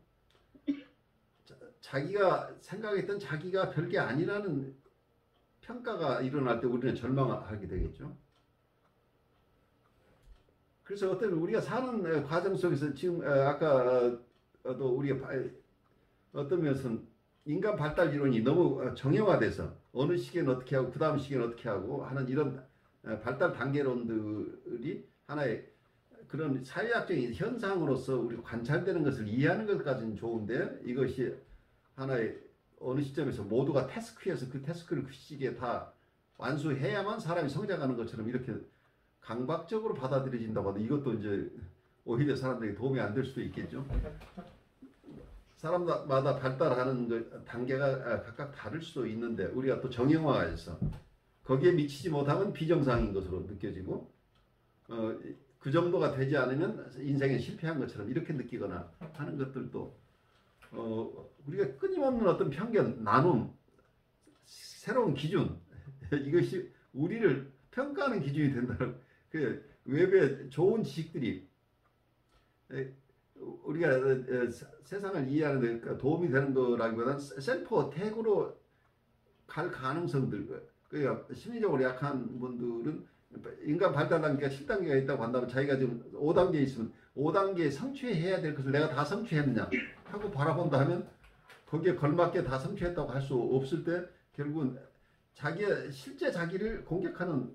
자기가 생각했던 자기가 별게 아니라는 평가가 일어날 때 우리는 절망하게 되겠죠. 그래서 어떤 우리가 사는 과정 속에서 지금 아까도 우리가 어떤 면에서는 인간 발달 이론이 너무 정형화돼서 어느 시기에는 어떻게 하고 그 다음 시기에는 어떻게 하고 하는 이런 발달 단계론들이 하나의 그런 사회학적인 현상으로서 우리 관찰되는 것을 이해하는 것까지는 좋은데 이것이 하나의 어느 시점에서 모두가 태스크여서 그 태스크를 그 시기에 다 완수해야만 사람이 성장하는 것처럼 이렇게 강박적으로 받아들여진다고 하면 이것도 이제 오히려 사람들에게 도움이 안 될 수도 있겠죠. 사람마다 발달하는 단계가 각각 다를 수도 있는데 우리가 또 정형화해서 거기에 미치지 못하면 비정상인 것으로 느껴지고 그 정도가 되지 않으면 인생에 실패한 것처럼 이렇게 느끼거나 하는 것들도 우리가 끊임없는 어떤 편견, 나눔, 새로운 기준 이것이 우리를 평가하는 기준이 된다는 그 외부의 좋은 지식들이 우리가 세상을 이해하는 데 도움이 되는 거라기보다는 셀프 어택으로 갈 가능성들 그러니까 심리적으로 약한 분들은 인간 발달 단계가 7단계가 있다고 한다면 자기가 지금 5단계에 있으면 5단계에 성취해야 될 것을 내가 다 성취했느냐 하고 바라본다 하면 거기에 걸맞게 다 성취했다고 할 수 없을 때 결국은 자기의 실제 자기를 공격하는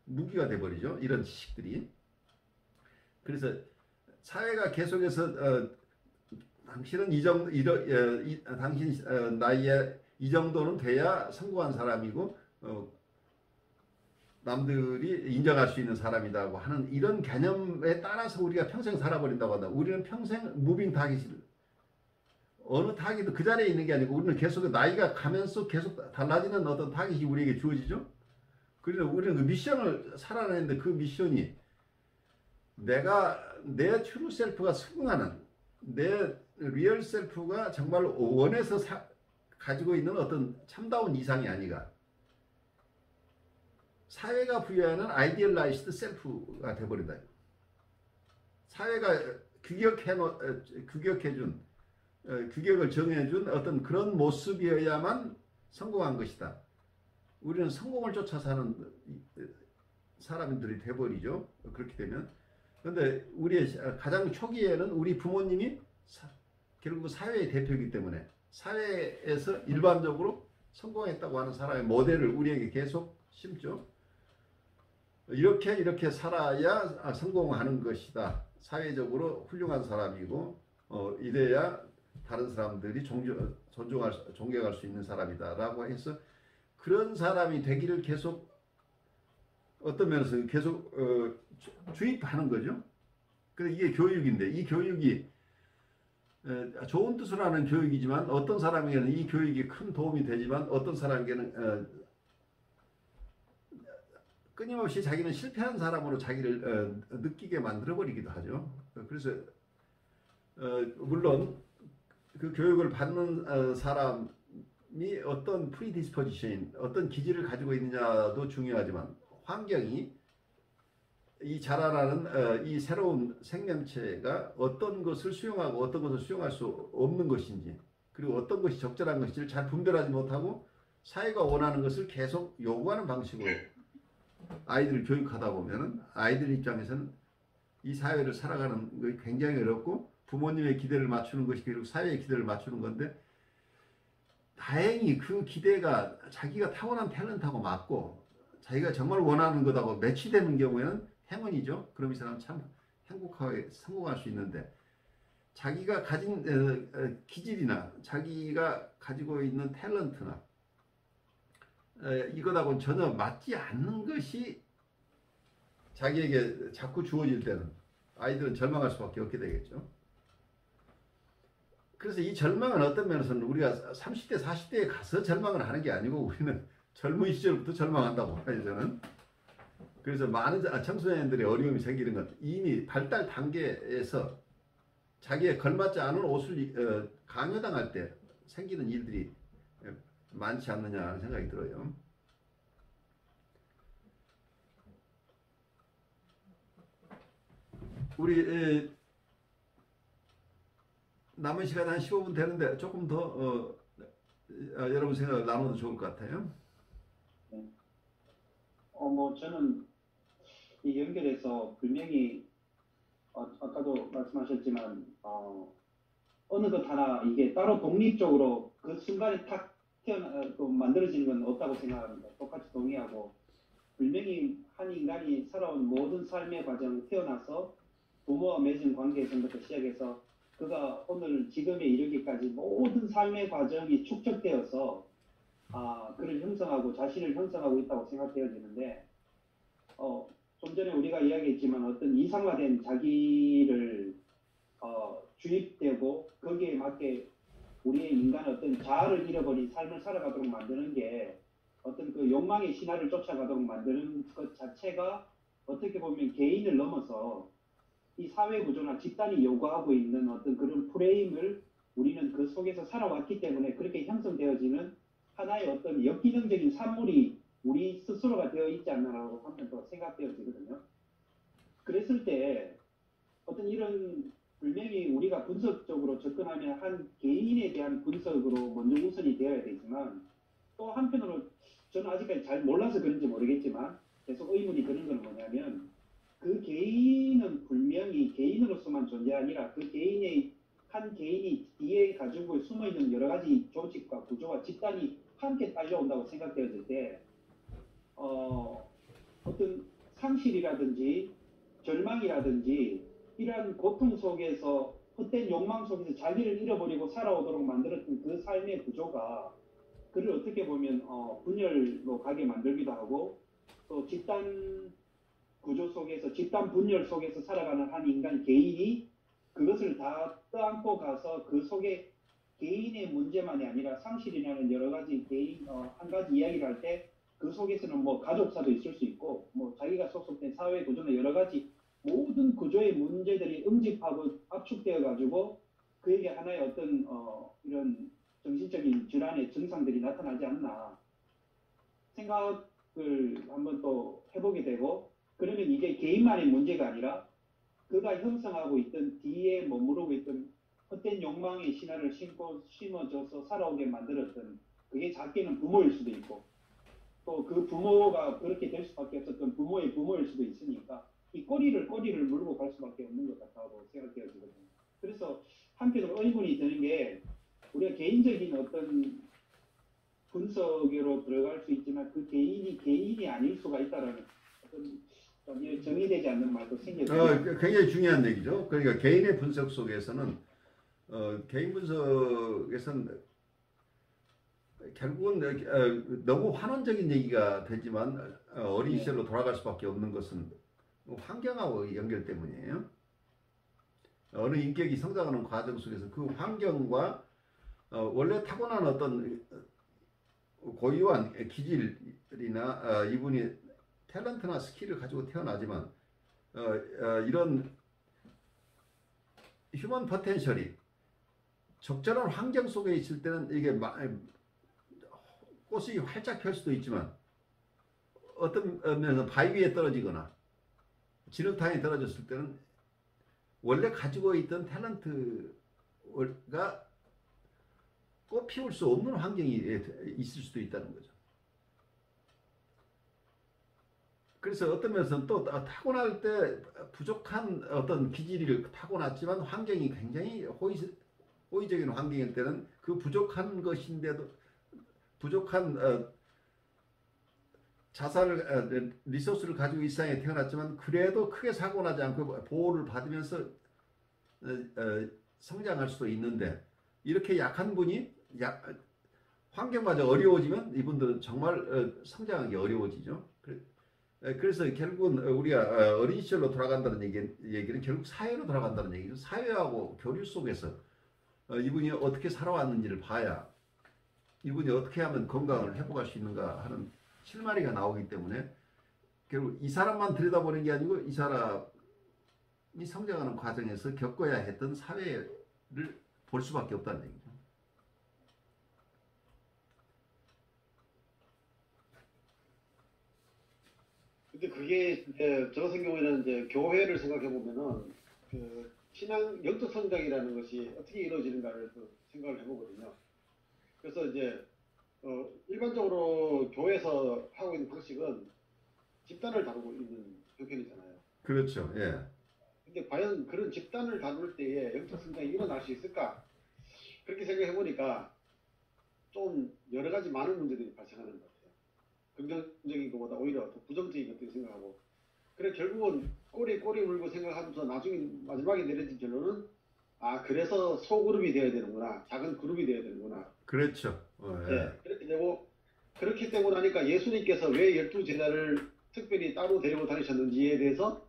무기가 돼버리죠. 이런 지식들이. 그래서 사회가 계속해서 당신은 당신 나이에 이 정도는 돼야 성공한 사람이고 남들이 인정할 수 있는 사람이라고 하는 이런 개념에 따라서 우리가 평생 살아버린다고 한다. 우리는 평생 무빙 타깃을 어느 타깃도 그 자리에 있는 게 아니고 우리는 계속 나이가 가면서 계속 달라지는 어떤 타깃이 우리에게 주어지죠. 그래서 우리는 그 미션을 살아내는데 그 미션이 내가 내 트루 셀프가 수긍하는 내 리얼 셀프가 정말 원해서 가지고 있는 어떤 참다운 이상이 아니가 사회가 부여하는 아이디얼라이즈드 셀프가 돼버린다. 사회가 규격해준 규격을 정해준 어떤 그런 모습이어야만 성공한 것이다. 우리는 성공을 쫓아 사는 사람들이 돼버리죠. 그렇게 되면. 근데 우리의 가장 초기에는 우리 부모님이 결국 사회의 대표이기 때문에 사회에서 일반적으로 성공했다고 하는 사람의 모델을 우리에게 계속 심죠. 이렇게 살아야 성공하는 것이다. 사회적으로 훌륭한 사람이고 이래야 다른 사람들이 존경할 수 있는 사람이다라고 해서 그런 사람이 되기를 계속 어떤 면에서 계속 주입하는 거죠. 그래서 이게 교육인데 이 교육이 좋은 뜻으로 하는 교육이지만 어떤 사람에게는 이 교육이 큰 도움이 되지만 어떤 사람에게는 끊임없이 자기는 실패한 사람으로 자기를 느끼게 만들어버리기도 하죠. 그래서 물론 그 교육을 받는 사람이 어떤 프리디스포지션, 어떤 기질을 가지고 있느냐도 중요하지만 환경이 이 자라나는 이 새로운 생명체가 어떤 것을 수용하고 어떤 것을 수용할 수 없는 것인지 그리고 어떤 것이 적절한 것인지를 잘 분별하지 못하고 사회가 원하는 것을 계속 요구하는 방식으로 아이들을 교육하다 보면 아이들 입장에서는 이 사회를 살아가는 것이 굉장히 어렵고 부모님의 기대를 맞추는 것이 결국 사회의 기대를 맞추는 건데 다행히 그 기대가 자기가 타고난 탤런트하고 맞고 자기가 정말 원하는 것하고 매치되는 경우에는 행운이죠. 그럼 이 사람은 참 행복하게 성공할 수 있는데 자기가 가진 기질이나 자기가 가지고 있는 탤런트나 이것하고는 전혀 맞지 않는 것이 자기에게 자꾸 주어질 때는 아이들은 절망할 수밖에 없게 되겠죠. 그래서 이 절망은 어떤 면에서는 우리가 30대, 40대에 가서 절망을 하는 게 아니고 우리는 젊은 시절부터 절망한다고 봐요, 저는. 그래서 많은 청소년들의 어려움이 생기는 건 이미 발달 단계에서 자기에 걸맞지 않은 옷을 강요당할 때 생기는 일들이 많지 않느냐 하는 생각이 들어요. 우리 남은 시간 한 15분 되는데 조금 더 여러분 생각을 나눠도 좋을 것 같아요. 뭐 저는 이 연결해서 분명히 아까도 말씀하셨지만 어느 것 하나 이게 따로 독립적으로 그 순간에 탁 만들어지는 건 없다고 생각합니다. 똑같이 동의하고 분명히 한 인간이 살아온 모든 삶의 과정 태어나서 부모와 맺은 관계에서부터 시작해서 그가 오늘 지금에 이르기까지 모든 삶의 과정이 축적되어서 그를 형성하고 자신을 형성하고 있다고 생각되어지는데 좀 전에 우리가 이야기했지만 어떤 이상화된 자기를 주입되고 거기에 맞게 우리의 인간의 어떤 자아를 잃어버린 삶을 살아가도록 만드는 게 어떤 그 욕망의 신화를 쫓아가도록 만드는 것 자체가 어떻게 보면 개인을 넘어서 이 사회 구조나 집단이 요구하고 있는 어떤 그런 프레임을 우리는 그 속에서 살아왔기 때문에 그렇게 형성되어지는 하나의 어떤 역기능적인 산물이 우리 스스로가 되어 있지 않나라고 하면 또 생각되어지거든요. 그랬을 때 어떤 이런 분명히 우리가 분석적으로 접근하면 한 개인에 대한 분석으로 먼저 우선이 되어야 되지만 또 한편으로 저는 아직까지 잘 몰라서 그런지 모르겠지만 계속 의문이 드는 건 뭐냐면 그 개인은 분명히 개인으로서만 존재가 아니라 그 개인의 한 개인이 뒤에 가지고 숨어있는 여러 가지 조직과 구조와 집단이 함께 딸려온다고 생각되어질 때 어떤 상실이라든지 절망이라든지 이러한 고통 속에서 헛된 욕망 속에서 자기를 잃어버리고 살아오도록 만들었던 그 삶의 구조가 그를 어떻게 보면 분열로 가게 만들기도 하고 또 집단 구조 속에서 집단 분열 속에서 살아가는 한 인간 개인이 그것을 다 떠안고 가서 그 속에 개인의 문제만이 아니라 상실이라는 여러 가지 개인 한 가지 이야기를 할 때 그 속에서는 뭐 가족사도 있을 수 있고 뭐 자기가 소속된 사회 구조나 여러 가지 모든 구조의 문제들이 응집하고 압축되어 가지고 그에게 하나의 어떤 이런 정신적인 질환의 증상들이 나타나지 않나 생각을 한번 또 해보게 되고 그러면 이게 개인만의 문제가 아니라 그가 형성하고 있던 뒤에 머무르고 있던 헛된 욕망의 신화를 심어줘서 살아오게 만들었던 그게 작게는 부모일 수도 있고 또 그 부모가 그렇게 될 수밖에 없었던 부모의 부모일 수도 있으니까 이 꼬리를 물고 갈 수밖에 없는 것 같다고 생각되어지거든요. 그래서 한편으로 의문이 드는 게 우리가 개인적인 어떤 분석으로 들어갈 수 있지만 그 개인이 아닐 수가 있다라는 어떤 좀 정의되지 않는 말도 생겨요. 굉장히 중요한 얘기죠. 그러니까 개인의 분석 속에서는 개인 분석에서는 결국은 너무 환원적인 얘기가 되지만 어린 시절로 돌아갈 수밖에 없는 것은 환경하고 연결 때문이에요. 어느 인격이 성장하는 과정 속에서 그 환경과 원래 타고난 어떤 고유한 기질이나 이분이 탤런트나 스킬을 가지고 태어나지만 이런 휴먼 포텐셜이 적절한 환경 속에 있을 때는 이게 꽃이 활짝 펼 수도 있지만 어떤 면에서 바위 위에 떨어지거나 진흙탕에 떨어졌을 때는 원래 가지고 있던 탤런트가 꽃 피울 수 없는 환경이 있을 수도 있다는 거죠. 그래서 어떤 면에서는 또 타고날 때 부족한 어떤 기질을 타고났지만 환경이 굉장히 호의적인 환경일 때는 그 부족한 것인데도 부족한 리소스를 가지고 이 세상에 태어났지만 그래도 크게 사고 나지 않고 보호를 받으면서 성장할 수도 있는데 이렇게 약한 분이 환경마저 어려워지면 이분들은 정말 성장하기 어려워지죠. 그래서 결국은 우리가 어린 시절로 돌아간다는 얘기는 결국 사회로 돌아간다는 얘기죠. 사회하고 교류 속에서 이분이 어떻게 살아왔는지를 봐야 이분이 어떻게 하면 건강을 회복할 수 있는가 하는 실마리가 나오기 때문에 결국 이 사람만 들여다보는 게 아니고 이 사람이 성장하는 과정에서 겪어야 했던 사회를 볼 수밖에 없다는 얘기죠. 근데 그게 이제 저 같은 경우에는 이제 교회를 생각해 보면은 그 신앙 영적 성장이라는 것이 어떻게 이루어지는가를 또 생각을 해보거든요. 그래서 이제 일반적으로 교회에서 하고 있는 방식은 집단을 다루고 있는 형편이잖아요. 그렇죠. 예. 근데 과연 그런 집단을 다룰 때에 영적 성장이 일어날 수 있을까? 그렇게 생각해 보니까 좀 여러 가지 많은 문제들이 발생하는 것 같아요. 긍정적인 것보다 오히려 더 부정적인 것들을 생각하고, 그래 결국은 꼬리 물고 생각하면서 나중에 마지막에 내려진 결론은 그래서 소그룹이 되어야 되는구나, 작은 그룹이 되어야 되는구나. 그렇죠. 예. 네, 그렇게 되고, 그렇게 되고 나니까 예수님께서 왜 12제자를 특별히 따로 데리고 다니셨는지에 대해서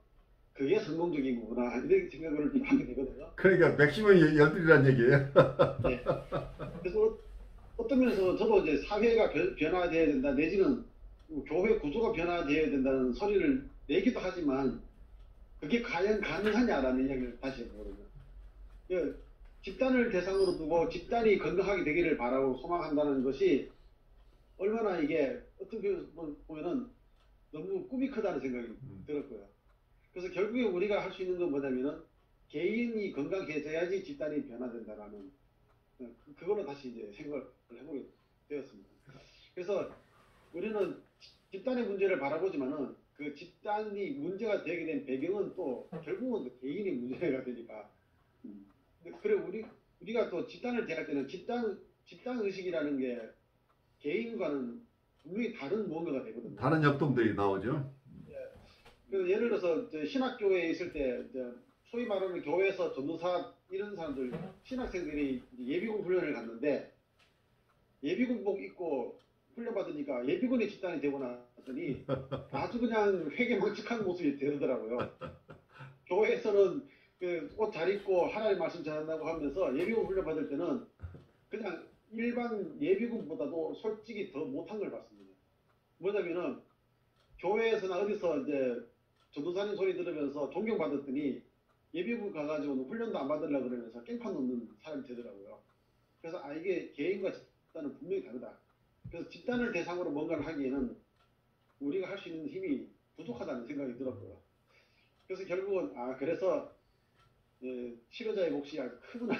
그게 성공적인 거구나 이렇게 생각을 하게 되거든요. 그러니까 맥시멈 12이란 얘기예요. 네. 그래서 어떤 면에서 저도 이제 사회가 변화되어야 된다, 내지는 교회 구조가 변화되어야 된다는 소리를 내기도 하지만 그게 과연 가능하냐라는 이야기를 다시 해보거든요. 집단을 대상으로 두고 집단이 건강하게 되기를 바라고 소망한다는 것이 얼마나 이게 어떻게 보면은 너무 꿈이 크다는 생각이 들었고요. 그래서 결국에 우리가 할 수 있는 건 뭐냐면은 개인이 건강해져야지 집단이 변화된다라는 그걸로 다시 이제 생각을 해보게 되었습니다. 그래서 우리는 집단의 문제를 바라보지만은 그 집단이 문제가 되게 된 배경은 또 결국은 그 개인이 문제가 되니까. 그래 우리가 또 집단을 대할 때는 집단 의식이라는 게 개인과는 분명히 다른 무언가가 되거든요. 다른 역동들이 나오죠. 그래서 예를 들어서 신학교에 있을 때 소위 말하는 교회에서 전도사 이런 사람들 신학생들이 예비군 훈련을 갔는데 예비군복 입고 훈련받으니까 예비군의 집단이 되고 나더니 아주 그냥 회개망측한 모습이 되더라고요. 교회에서는 옷 잘 입고 하나님 말씀 전한다고 하면서 예비군 훈련 받을 때는 그냥 일반 예비군보다도 솔직히 더 못한 걸 봤습니다. 뭐냐면은 교회에서나 어디서 이제 전도사님 소리 들으면서 존경받았더니 예비군 가가지고는 훈련도 안 받으려고 그러면서 깽판 놓는 사람이 되더라고요. 그래서 이게 개인과 집단은 분명히 다르다. 그래서 집단을 대상으로 뭔가를 하기에는 우리가 할 수 있는 힘이 부족하다는 생각이 들었고요. 그래서 결국은 그래서 치료자의 몫이 아주 크구나,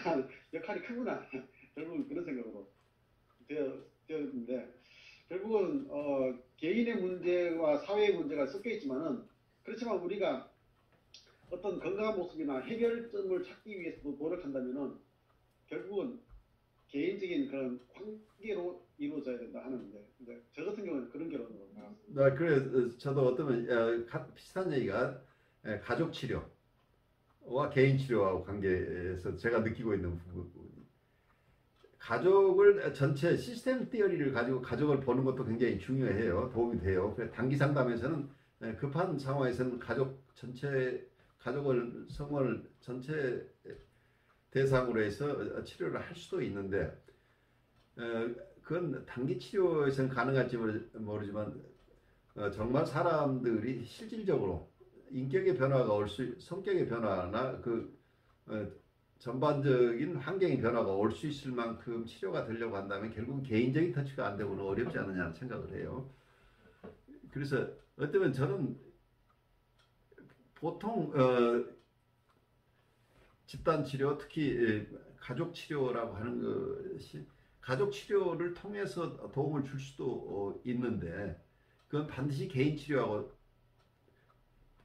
역할이 크구나, 결국은 그런 생각으로 되었는데, 결국은 개인의 문제와 사회의 문제가 섞여 있지만은 그렇지만 우리가 어떤 건강한 모습이나 해결점을 찾기 위해서도 노력한다면은 결국은 개인적인 그런 관계로 이루어져야 된다 하는데 근데 저 같은 경우는 그런 결론으로 나왔습니다. 그래 저도 어쩌면 비슷한 얘기가 가족 치료와 개인 치료하고 관계에서 제가 느끼고 있는 부분. 가족을 전체 시스템 티어리를 가지고 가족을 보는 것도 굉장히 중요해요. 도움이 돼요. 그래서 단기 상담에서는 급한 상황에서는 가족을 성원을 전체 대상으로 해서 치료를 할 수도 있는데 그건 단기 치료에서는 가능할지 모르지만 정말 사람들이 실질적으로 인격의 변화가 성격의 변화나 전반적인 환경의 변화가 올 수 있을 만큼 치료가 되려고 한다면 결국은 개인적인 터치가 안 되고는 어렵지 않느냐는 생각을 해요. 그래서 어쩌면 저는 보통 집단 치료, 특히 가족 치료라고 하는 것이 가족 치료를 통해서 도움을 줄 수도 있는데 그건 반드시 개인 치료하고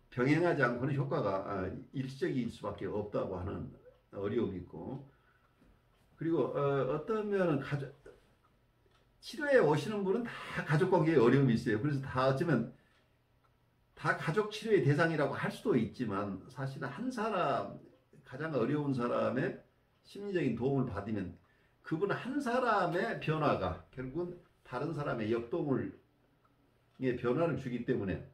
병행하지 않고는 효과가 일시적일 수밖에 없다고 하는 어려움이 있고 그리고 어떤 면은 치료에 오시는 분은 다 가족 관계에 어려움이 있어요. 그래서 다 어쩌면 다 가족 치료의 대상이라고 할 수도 있지만 사실은 한 사람 가장 어려운 사람의 심리적인 도움을 받으면 그분 한 사람의 변화가 결국은 다른 사람의 변화를 주기 때문에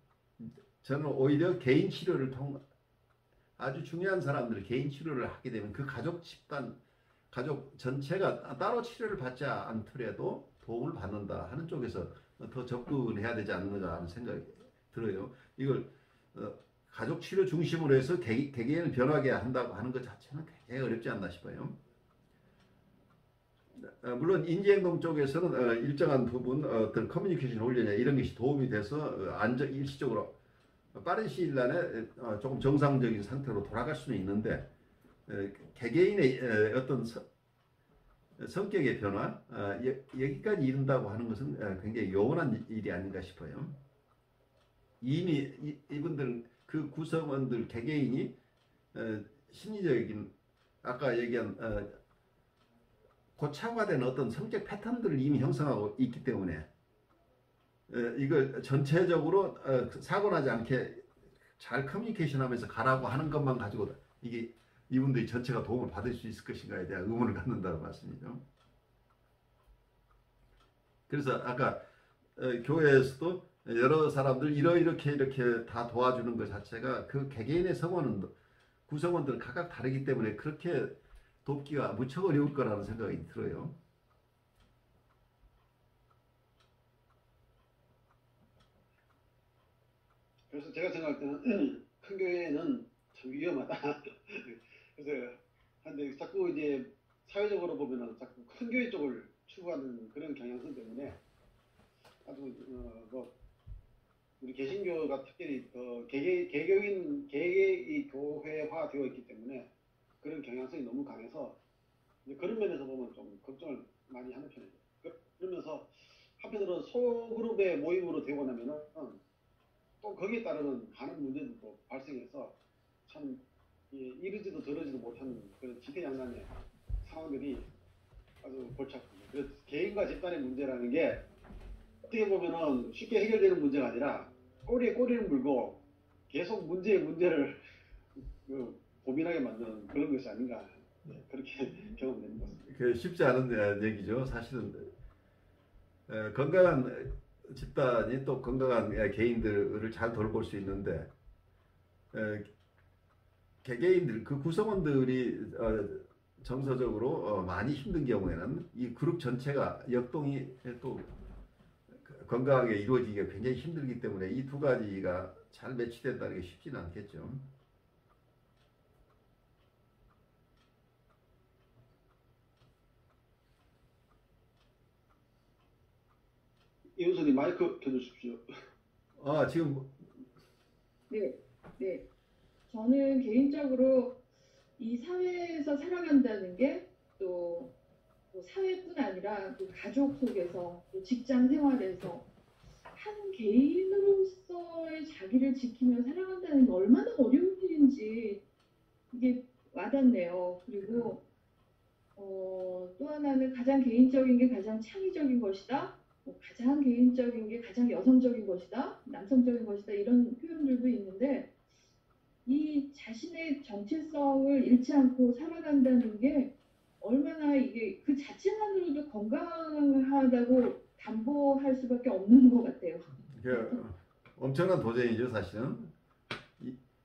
저는 오히려 개인 치료를 아주 중요한 사람들 개인 치료를 하게 되면 그 가족 전체가 따로 치료를 받지 않더라도 도움을 받는다 하는 쪽에서 더 접근해야 되지 않는가 하는 생각이 들어요. 이걸 가족 치료 중심으로 해서 개개인을 변하게 한다고 하는 것 자체는 굉장히 어렵지 않나 싶어요. 물론 인지행동 쪽에서는 일정한 부분 어떤 커뮤니케이션 훈련이나 이런 것이 도움이 돼서 일시적으로 빠른 시일 안에 조금 정상적인 상태로 돌아갈 수는 있는데 개개인의 어떤 성격의 변화 여기까지 이른다고 하는 것은 굉장히 영원한 일이 아닌가 싶어요. 이미 이분들 그 구성원들 개개인이 심리적인 아까 얘기한 고착화된 어떤 성격 패턴들을 이미 형성하고 있기 때문에 이걸 전체적으로 사고 나지 않게 잘 커뮤니케이션 하면서 가라고 하는 것만 가지고 이게 이분들이 전체가 도움을 받을 수 있을 것인가에 대한 의문을 갖는다는 말씀이죠. 그래서 아까 교회에서도 여러 사람들 이렇게 다 도와주는 것 자체가 그 개개인의 구성원들은 각각 다르기 때문에 그렇게 돕기가 무척 어려울 거라는 생각이 들어요. 그래서 제가 생각할 때는 큰 교회는 참 위험하다. 그래서 근데 자꾸 이제 사회적으로 보면은 자꾸 큰 교회 쪽을 추구하는 그런 경향성 때문에 아주 우리 개신교가 특별히 개개의 교회화 되어 있기 때문에 그런 경향성이 너무 강해서 그런 면에서 보면 좀 걱정을 많이 하는 편이죠. 그러면서 한편으로는 소그룹의 모임으로 되고 나면은 또 거기에 따르는 많은 문제들도 발생해서 참 이러지도 저러지도 못하는 그런 지태양난의 상황들이 아주 골치 아픕니다. 그래서 개인과 집단의 문제라는 게 어떻게 보면은 쉽게 해결되는 문제가 아니라 꼬리에 꼬리를 물고 계속 문제를 고민하게 만드는 그런 것이 아닌가 그렇게 경험되는 것 같습니다. 쉽지 않은 얘기죠. 사실은 건강한 집단이 또 건강한 개인들을 잘 돌볼 수 있는데 개개인들 그 구성원들이 정서적으로 많이 힘든 경우에는 이 그룹 전체가 역동이 또 건강하게 이루어지기가 굉장히 힘들기 때문에 이 두 가지가 잘 매치된다는 게 쉽지는 않겠죠. 이훈선님 마이크 켜주십시오. 지금 네. 저는 개인적으로 이 사회에서 살아간다는 게 또 또 사회뿐 아니라 또 가족 속에서 또 직장 생활에서 한 개인으로서의 자기를 지키며 살아간다는 게 얼마나 어려운 일인지 이게 와닿네요. 그리고 또 하나는 가장 개인적인 게 가장 창의적인 것이다. 가장 개인적인 게 가장 여성적인 것이다. 남성적인 것이다. 이런 표현들도 있는데 이 자신의 정체성을 잃지 않고 살아간다는 게 얼마나 이게 그 자체만으로도 건강하다고 담보할 수밖에 없는 것 같아요. 그 엄청난 도전이죠, 사실은.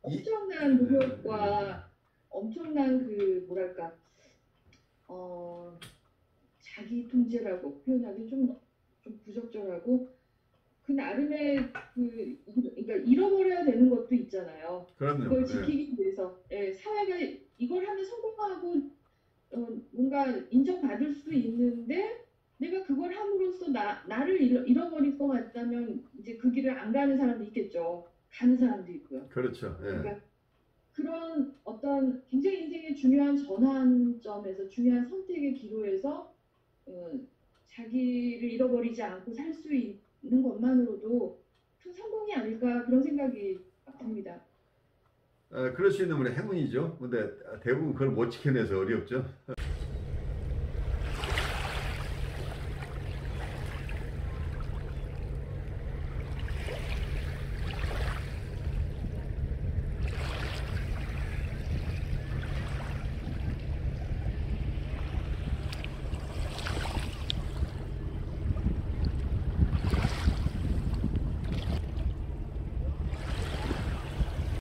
엄청난 노력과 엄청난 그 뭐랄까 자기 통제라고 표현하기 좀 부적절하고 그 나름의 그러니까 잃어버려야 되는 것도 있잖아요. 그럼요. 그걸 예. 지키기 위해서 사회가 이걸 하면 성공하고 뭔가 인정받을 수 있는데 내가 그걸 함으로써 나를 잃어버릴 것 같다면 이제 그 길을 안 가는 사람도 있겠죠. 가는 사람도 있고요. 그렇죠. 예. 그러니까 그런 어떤 굉장히 인생의 중요한 전환점에서 중요한 선택의 기로에서 자기를 잃어버리지 않고 살 수 있는 것만으로도 큰 성공이 아닐까 그런 생각이 듭니다. 그럴 수 있는 분의 행운이죠. 근데 대부분 그걸 못 지켜내서 어렵죠.